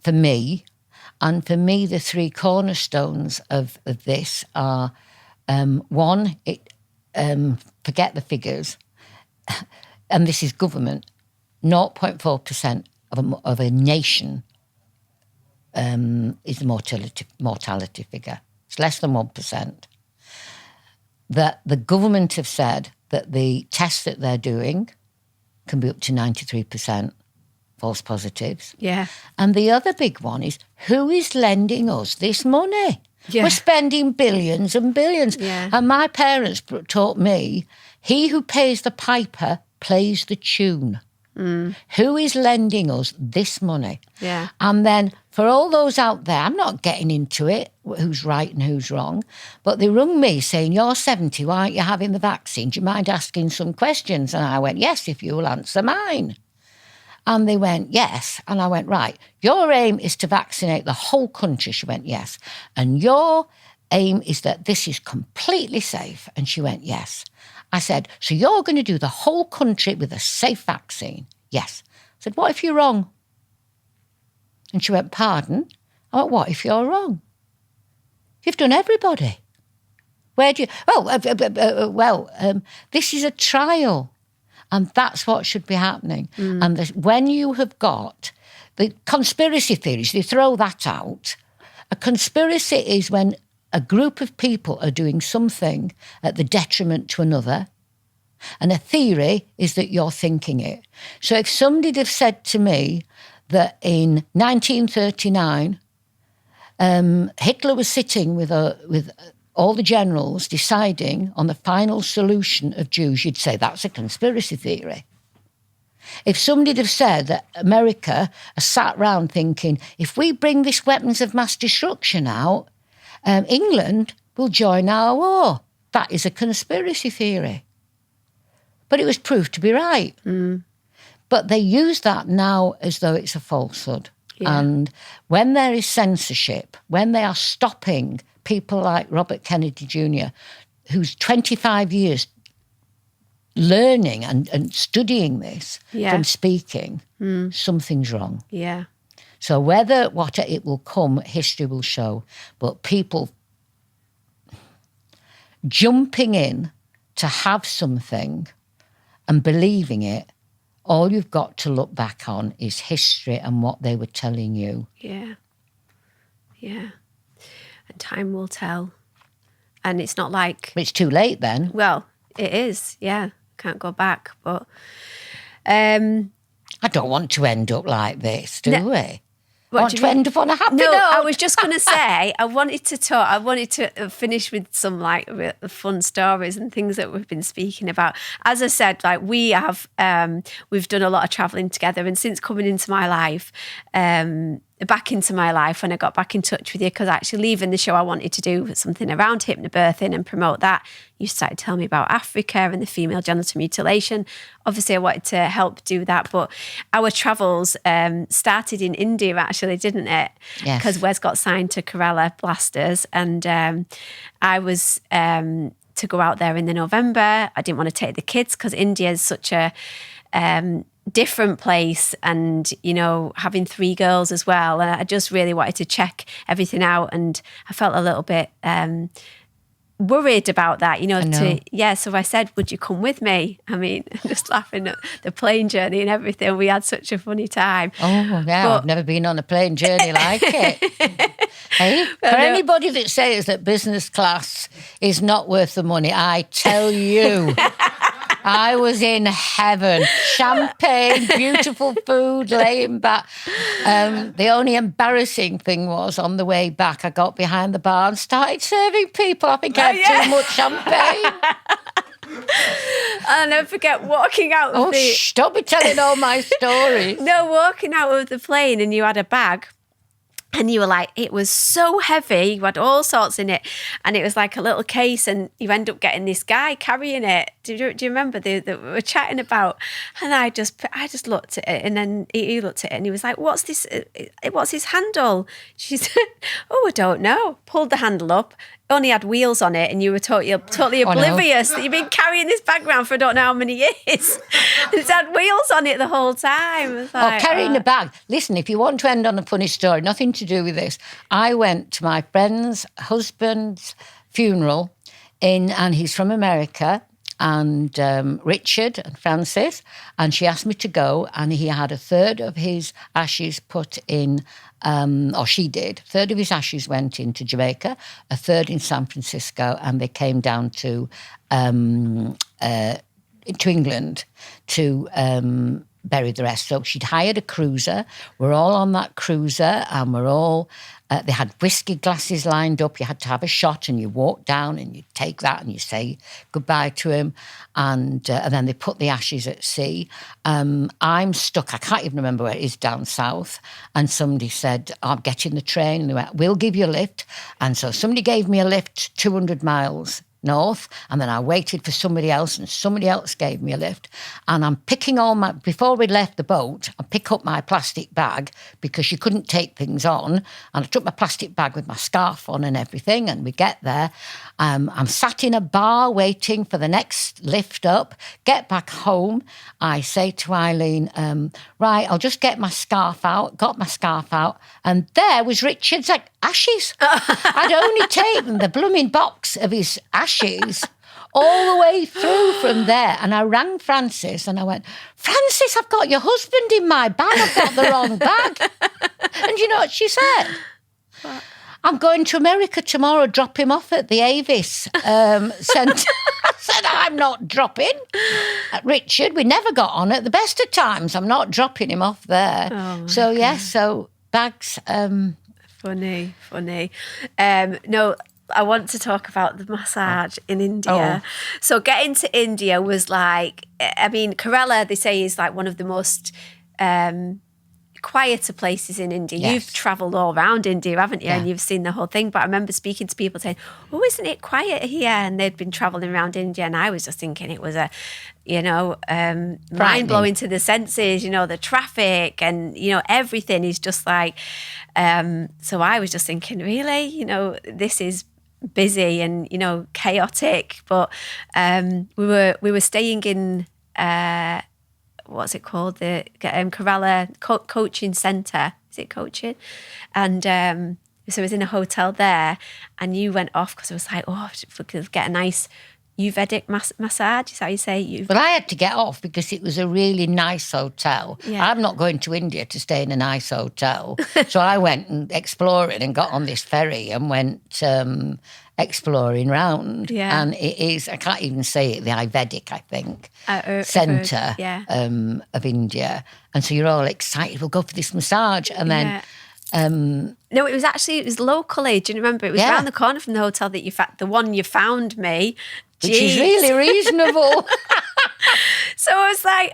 for me. And for me, the three cornerstones of this are, one, forget the figures, and this is government, 0.4% of a nation is the mortality figure. It's less than 1%. That the government have said that the tests that they're doing can be up to 93% false positives. Yeah. And the other big one is, who is lending us this money? Yeah. We're spending billions and billions. Yeah. And my parents taught me, he who pays the piper plays the tune. Who is lending us this money? Yeah. And then for all those out there, I'm not getting into it, who's right and who's wrong, but they rung me saying, you're 70, why aren't you having the vaccine? Do you mind asking some questions? And I went, yes, if you will answer mine. And they went, yes. And I went, right, your aim is to vaccinate the whole country. She went, yes. And your aim is that this is completely safe. And she went, yes. I said, so you're going to do the whole country with a safe vaccine? Yes. I said, what if you're wrong? And she went, pardon? I went, what if you're wrong? You've done everybody. Where do you... this is a trial. And that's what should be happening. And when you have got the conspiracy theories, they throw that out. A conspiracy is when a group of people are doing something at the detriment to another. And a theory is that you're thinking it. So if somebody had have said to me that in 1939, Hitler was sitting with all the generals deciding on the final solution of Jews, you'd say that's a conspiracy theory. If somebody had have said that America has sat round thinking, if we bring this weapons of mass destruction out, England will join our war. That is a conspiracy theory. But it was proved to be right. But they use that now as though it's a falsehood. Yeah. And when there is censorship, when they are stopping people like Robert Kennedy Jr., who's 25 years learning and studying this from speaking, something's wrong. Yeah. So whether what it will come, history will show. But people jumping in to have something and believing it, all you've got to look back on is history and what they were telling you. Yeah. Yeah. And time will tell. And it's not like... It's too late then. Well, it is, yeah. Can't go back. But I don't want to end up like this, do we? What want do you to mean? end up on a happy No, note. I was just going to say, I wanted to finish with some like fun stories and things that we've been speaking about. As I said, like we've done a lot of traveling together, and since coming into my life, back into my life when I got back in touch with you, because actually leaving the show, I wanted to do something around hypnobirthing and promote that. You started telling me about Africa and the female genital mutilation. Obviously, I wanted to help do that, but our travels started in India, actually, didn't it? Yes. Because Wes got signed to Kerala Blasters, and I was to go out there in the November. I didn't want to take the kids because India is such a different place, and having 3 girls as well, and I just really wanted to check everything out, and I felt a little bit worried about that, so I said, would you come with me? I mean, just laughing at the plane journey and everything. We had such a funny time. Oh yeah, I've never been on a plane journey like it. Hey, for anybody that says that business class is not worth the money, I tell you, I was in heaven. Champagne, beautiful food, laying back. The only embarrassing thing was on the way back, I got behind the bar and started serving people. I think I had too much champagne. I'll never forget walking out of the... Don't be telling all my stories. No, walking out of the plane and you had a bag. And you were like, it was so heavy. You had all sorts in it. And it was like a little case and you end up getting this guy carrying it. Do you remember that we were chatting about? And I just looked at it and then he looked at it and he was like, what's this? What's his handle? She said, oh, I don't know. Pulled the handle up. Only had wheels on it and you were totally oblivious that you've been carrying this bag around for I don't know how many years. It's had wheels on it the whole time. Like, carrying a bag. Listen, if you want to end on a funny story, nothing to do with this. I went to my friend's husband's funeral and he's from America, and Richard and Francis, and she asked me to go, and he had a third of his ashes put in, or she did. A third of his ashes went into Jamaica, a third in San Francisco, and they came down to England to bury the rest. So she'd hired a cruiser. We're all on that cruiser, and we're all... they had whiskey glasses lined up. You had to have a shot, and you walk down and you take that and you say goodbye to him. And then they put the ashes at sea. I'm stuck. I can't even remember where it is down south. And somebody said, I'm getting the train. And they went, we'll give you a lift. And so somebody gave me a lift 200 miles north, and then I waited for somebody else, and somebody else gave me a lift. And I'm picking before we left the boat, I pick up my plastic bag because you couldn't take things on, and I took my plastic bag with my scarf on and everything, and we get there. I'm sat in a bar waiting for the next lift up, get back home. I say to Eileen, right, I'll just get my scarf out, got my scarf out, and there was Richard's ashes. I'd only taken the blooming box of his ashes all the way through from there. And I rang Francis and I went, Francis, I've got your husband in my bag. I've got the wrong bag. And you know what she said? What? I'm going to America tomorrow, drop him off at the Avis Centre. I said, I'm not dropping Richard. We never got on at the best of times. I'm not dropping him off there. Oh, so, yes, so bags... Funny. No, I want to talk about the massage in India. So getting to India was like, I mean, Kerala, they say, is like one of the most quieter places in India. Yes. You've travelled all around India, haven't you? Yeah. And you've seen the whole thing. But I remember speaking to people saying, oh, isn't it quiet here? And they'd been travelling around India. And I was just thinking it was mind-blowing to the senses, the traffic and, everything is just like, so I was just thinking, really, this is busy and, chaotic. But we were staying in, what's it called? The Kerala Coaching Centre. Is it coaching? And so I was in a hotel there and you went off because I was like, if we could get a nice Ayurvedic massage, is that how you say? But I had to get off because it was a really nice hotel. Yeah. I'm not going to India to stay in a nice hotel. So I went and exploring and got on this ferry and went exploring round. Yeah. And it is, I can't even say it, the Ayurvedic, I think, centre of India. And so you're all excited, we'll go for this massage. And then... no, it was locally. Do you remember? It was around the corner from the hotel that the one you found me. Which is really reasonable. So I was like,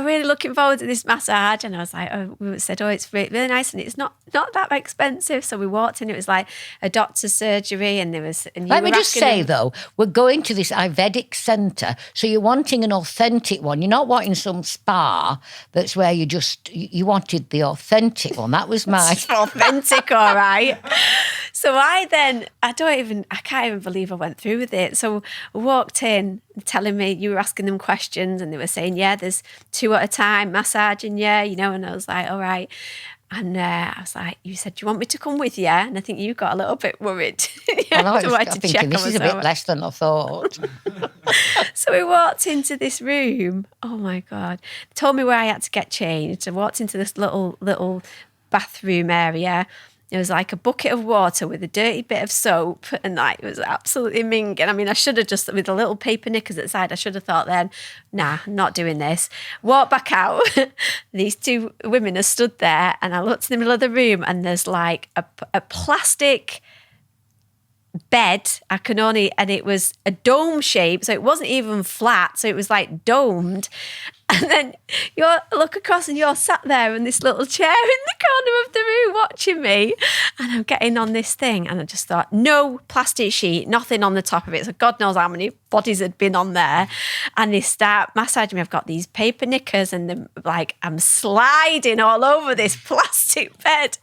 really looking forward to this massage. And I was like, we said, it's really nice and it's not that expensive. So we walked in, it was like a doctor's surgery and there was... And let me just say, though, we're going to this Ayurvedic centre, so you're wanting an authentic one. You're not wanting some spa that's where you wanted the authentic one. That was mine. Authentic, all right. So I can't even believe I went through with it. So I walked in telling me, you were asking them questions and they were saying, there's 2 at a time massaging, and I was like, all right. And I was like, you said, do you want me to come with you? And I think you got a little bit worried. I'm thinking this is a bit less than I thought. So we walked into this room. Oh my God. They told me where I had to get changed. I walked into this little bathroom area. It was like a bucket of water with a dirty bit of soap and it was absolutely minging. I mean, I should have just, with the little paper knickers at the side, I should have thought then, nah, I'm not doing this. Walked back out. These 2 women are stood there and I looked in the middle of the room and there's like a plastic bed. And it was a dome shape, so it wasn't even flat, so it was like domed. And then you look across and you're sat there in this little chair in the corner of the room watching me. And I'm getting on this thing. And I just thought, no plastic sheet, nothing on the top of it. So God knows how many bodies had been on there. And they start massaging me. I've got these paper knickers and I'm sliding all over this plastic bed.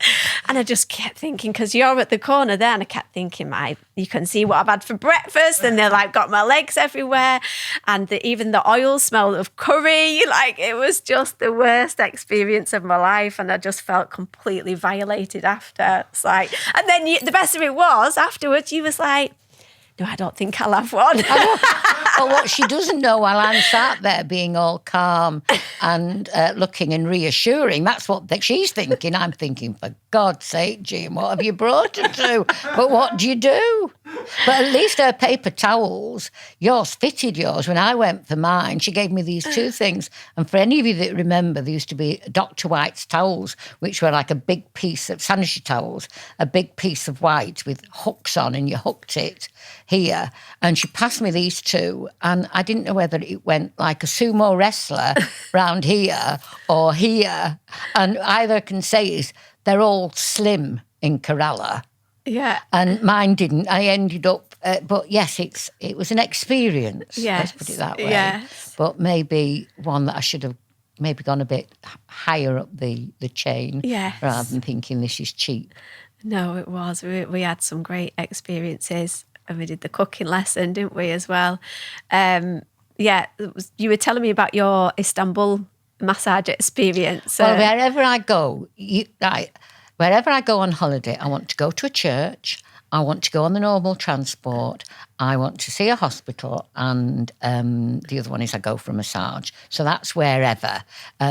And I just kept thinking, because you're at the corner there, and I kept thinking, you can see what I've had for breakfast. And they're like, got my legs everywhere. And even the oil smell of curry. Like, it was just the worst experience of my life, and I just felt completely violated after. It's like, and then the best of it was afterwards, you was like, no, I don't think I'll have one. Well, what she doesn't know while I'm sat there being all calm and looking and reassuring, that's what she's thinking. I'm thinking, for God's sake, Jim, what have you brought her to? But what do you do? But at least her paper towels, yours fitted yours. When I went for mine, she gave me these two things. And for any of you that remember, there used to be Dr. White's towels, which were like a big piece of sanitary towels, a big piece of white with hooks on, and you hooked it here. And she passed me these two, and I didn't know whether it went like a sumo wrestler round here or here. And either I can say is they're all slim in Kerala. Yeah. And mine didn't. I ended up, but yes, it was an experience. Yes. Let's put it that way. Yes. But maybe one that I should have maybe gone a bit higher up the chain. Yes. Rather than thinking this is cheap. No, it was. We had some great experiences, and we did the cooking lesson, didn't we, as well? You were telling me about your Istanbul massage experience. Well, wherever I go, wherever I go on holiday, I want to go to a church, I want to go on the normal transport, I want to see a hospital, and the other one is I go for a massage. So that's wherever,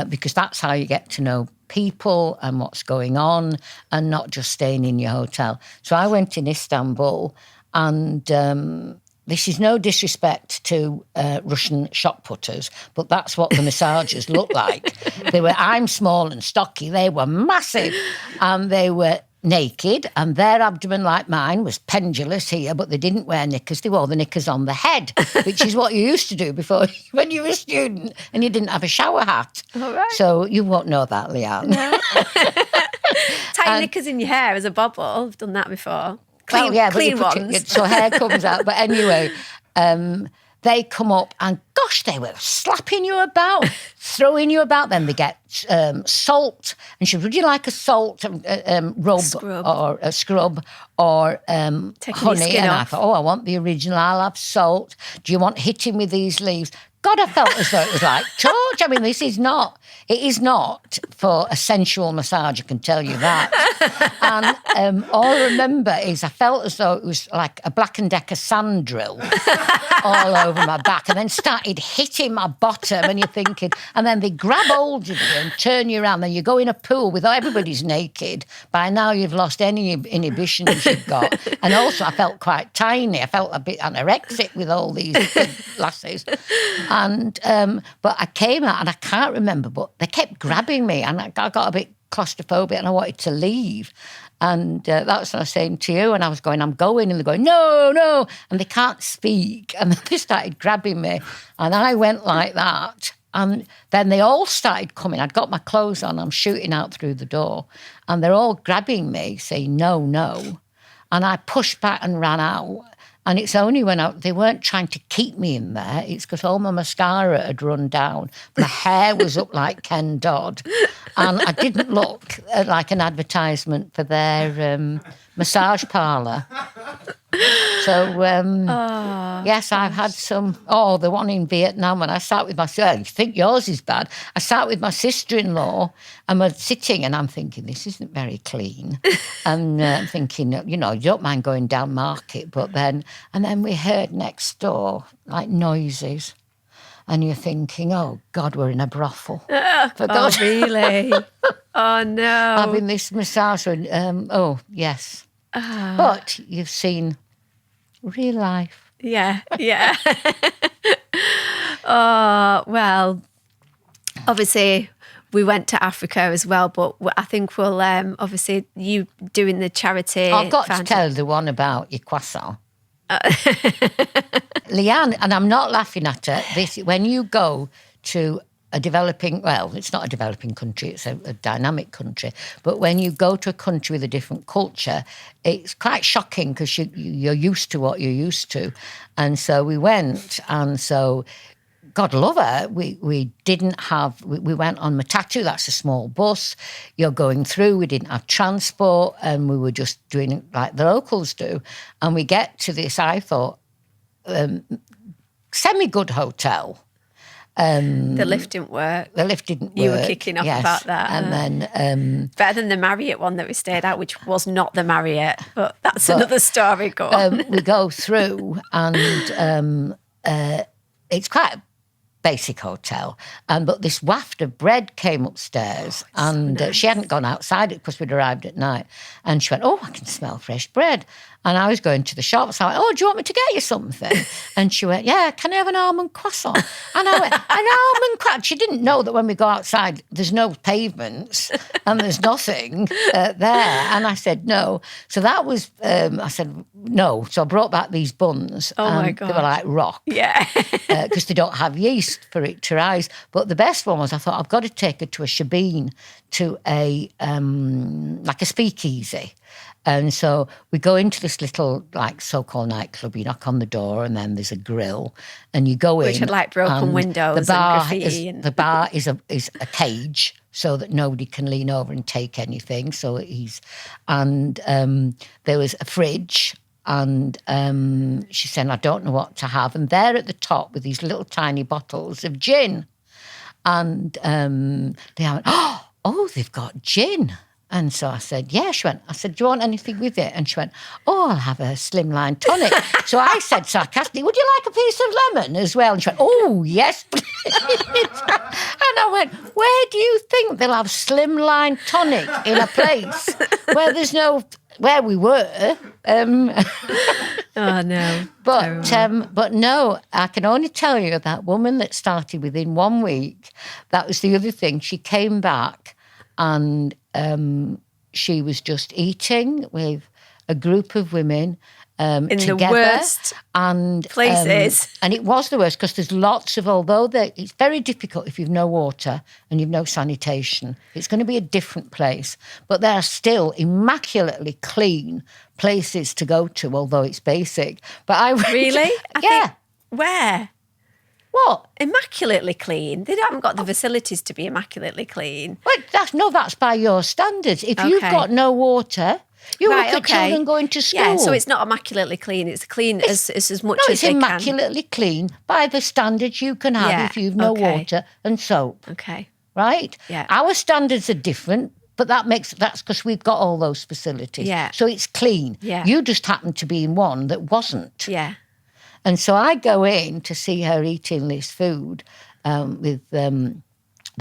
because that's how you get to know people and what's going on, and not just staying in your hotel. So I went in Istanbul, and this is no disrespect to Russian shot putters, but that's what the massagers look like. I'm small and stocky. They were massive, and they were naked, and their abdomen, like mine, was pendulous here, but they didn't wear knickers. They wore the knickers on the head, which is what you used to do before when you were a student and you didn't have a shower hat. All right. So you won't know that, Leanne. No. Tie knickers in your hair as a bobble. I've done that before. Clean ones. So hair comes out. But anyway, they come up and, gosh, they were slapping you about, throwing you about. Then they get salt. And she said, would you like a salt rub Scrub. or a scrub or honey? And I thought, I want the original. I'll have salt. Do you want hitting with these leaves? God, I felt as though it was like torture. I mean, it is not for a sensual massage, I can tell you that. And all I remember is I felt as though it was like a Black & Decker sand drill all over my back, and then started hitting my bottom, and you're thinking, and then they grab hold of you and turn you around, then you go in a pool with everybody's naked. By now you've lost any inhibitions you've got. And also I felt quite tiny. I felt a bit anorexic with all these big lasses. And but I came out, and I can't remember, but they kept grabbing me, and I got a bit claustrophobic, and I wanted to leave. And that's what I was saying to you. And I was going, I'm going. And they're going, no, no. And they can't speak. And they started grabbing me. And I went like that. And then they all started coming. I'd got my clothes on. I'm shooting out through the door. And they're all grabbing me, saying, no, no. And I pushed back and ran out. And it's only when they weren't trying to keep me in there. It's because all my mascara had run down. My hair was up like Ken Dodd. And I didn't look like an advertisement for their massage parlour. So, yes, I've had some. Oh, the one in Vietnam, and I sat with my sister. You think yours is bad? I sat with my sister-in-law, and we're sitting, and I'm thinking, this isn't very clean. And I'm thinking, you don't mind going down market, but then, and then we heard next door, like noises. And you're thinking, oh, God, we're in a brothel. For God. Oh, really? Oh, no. Having this massage. Oh, yes. But you've seen real life. Yeah, yeah. Oh, well, obviously, we went to Africa as well, but I think we'll obviously you doing the charity. I've got to tell the one about your croissant. Leanne, and I'm not laughing at her, when you go to a developing, well, it's not a developing country, it's a dynamic country, but when you go to a country with a different culture, it's quite shocking because you're used to what you're used to. And so we went, and so God love her, we went on Matatu, that's a small bus, you're going through, we didn't have transport, and we were just doing it like the locals do. And we get to this, I thought, semi-good hotel. The lift didn't work. You were kicking off about that. And then... better than the Marriott one that we stayed at, which was not the Marriott, but that's another story. Go on. We go through, and it's quite a basic hotel, but this waft of bread came upstairs, and so nice. She hadn't gone outside it because we'd arrived at night, and she went, "Oh, I can smell fresh bread." And I was going to the shop, so I went, "Oh, do you want me to get you something?" And she went, "Yeah, can I have an almond croissant?" And I went, "An almond croissant?" She didn't know that when we go outside, there's no pavements and there's nothing there. And I said, "No." So that was, I said, "No." So I brought back these buns. Oh, my God. They were like rock. Yeah. Because they don't have yeast for it to rise. But the best one was, I thought, I've got to take her to a shebeen, to a, like a speakeasy. And so we go into this little, like, so-called nightclub. You knock on the door, and then there's a grill, and you go in. Which had, like, broken windows and graffiti. The bar is a cage, so that nobody can lean over and take anything. So there was a fridge, and she said, "I don't know what to have." And there at the top with these little tiny bottles of gin, and they went, "Oh, they've got gin." And so I said, "Yeah." I said, "Do you want anything with it?" And she went, "Oh, I'll have a slimline tonic." So I said sarcastically, "Would you like a piece of lemon as well?" And she went, "Oh, yes, please." And I went, "Where do you think they'll have slimline tonic in a place where there's no, where we were?" Oh, no. But no, I can only tell you that woman that started within 1 week, that was the other thing. She came back, and she was just eating with a group of women in together, the worst and places. And it was the worst because there's lots of, it's very difficult if you've no water and you've no sanitation. It's going to be a different place, but there are still immaculately clean places to go to, although it's basic. But I really, yeah. Where? What? Immaculately clean. They haven't got the facilities to be immaculately clean. Well, that's by your standards. If you've got no water, you look at children going to school. Yeah, so it's not immaculately clean. It's clean as much as they can. No, it's immaculately clean by the standards you can have if you've no water and soap. Okay. Right? Yeah. Our standards are different, but that's because we've got all those facilities. Yeah. So it's clean. Yeah. You just happened to be in one that wasn't. Yeah. And so I go in to see her eating this food with the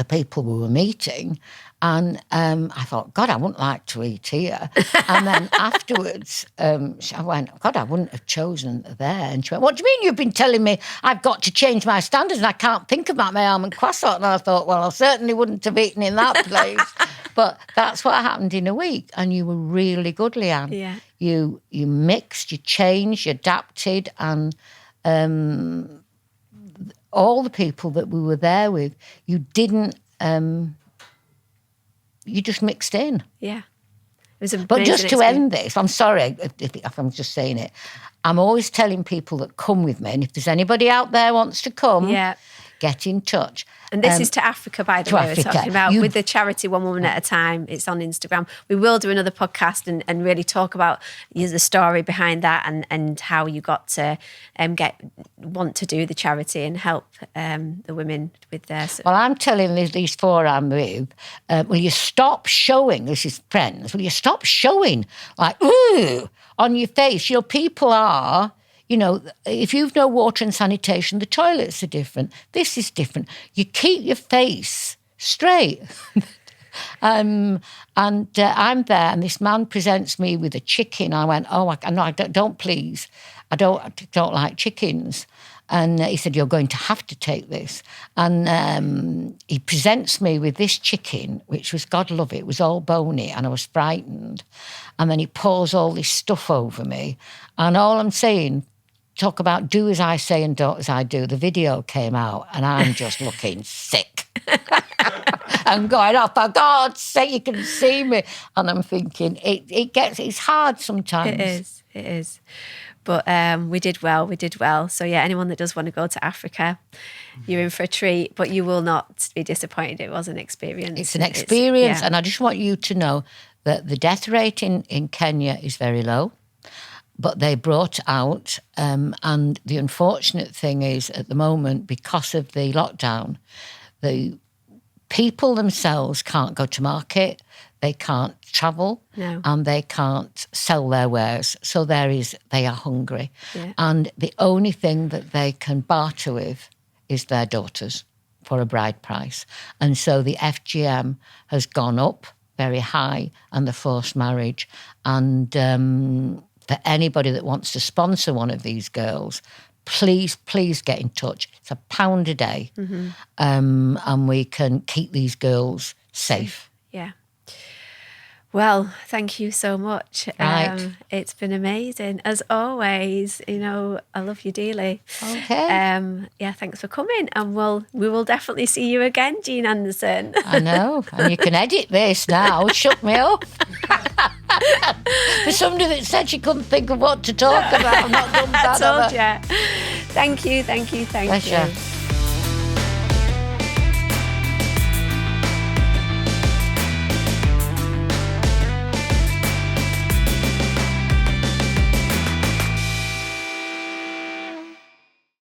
people we were meeting, and I thought, God, I wouldn't like to eat here. And then afterwards, I went, God, I wouldn't have chosen there. And she went, "What do you mean you've been telling me I've got to change my standards and I can't think about my almond croissant?" And I thought, well, I certainly wouldn't have eaten in that place. But that's what happened in a week. And you were really good, Leanne. Yeah. You mixed, you changed, you adapted, and all the people that we were there with, you didn't, you just mixed in. Yeah. It was an But just to experience. end this, I'm sorry if I'm just saying it, I'm always telling people that come with me, and if there's anybody out there wants to come, get in touch. And this is to Africa, by the way, Africa. we're talking about with the charity One Woman at a Time. It's on Instagram. We will do another podcast and really talk about the story behind that and how you got to want to do the charity and help the women with their... Well, I'm telling these four I'm with, will you stop showing, this is friends, will you stop showing, like, ooh, on your face? You know, people are... You know, if you've no water and sanitation, the toilets are different. This is different. You keep your face straight. And I'm there, and this man presents me with a chicken. I went, "Oh, no, I don't, please. I don't like chickens." And he said, you're going to have to take this. And he presents me with this chicken, which was, God love it, was all bony, and I was frightened. And then he pours all this stuff over me. And all I'm saying, talk about do as I say and don't as I do. The video came out and I'm just looking sick. I'm going, oh, for God's sake, you can see me. And I'm thinking, it's hard sometimes. It is. But we did well. So yeah, anyone that does want to go to Africa, you're in for a treat, but you will not be disappointed. It was an experience. It's an experience. And I just want you to know that the death rate in Kenya is very low. But they brought out, and the unfortunate thing is at the moment, because of the lockdown, the people themselves can't go to market, they can't travel, and they can't sell their wares. So they are hungry. Yeah. And the only thing that they can barter with is their daughters for a bride price. And so the FGM has gone up very high, and the forced marriage. And for anybody that wants to sponsor one of these girls, please get in touch. It's £1 a day, and we can keep these girls safe. Yeah. Well, thank you so much. Right. It's been amazing. As always, I love you dearly. Okay. Yeah, thanks for coming. And we will definitely see you again, Jean Anderson. I know. And you can edit this now. Shut me up. For somebody that said she couldn't think of what to talk about, I'm not done that. I told you. Thank you. Pleasure.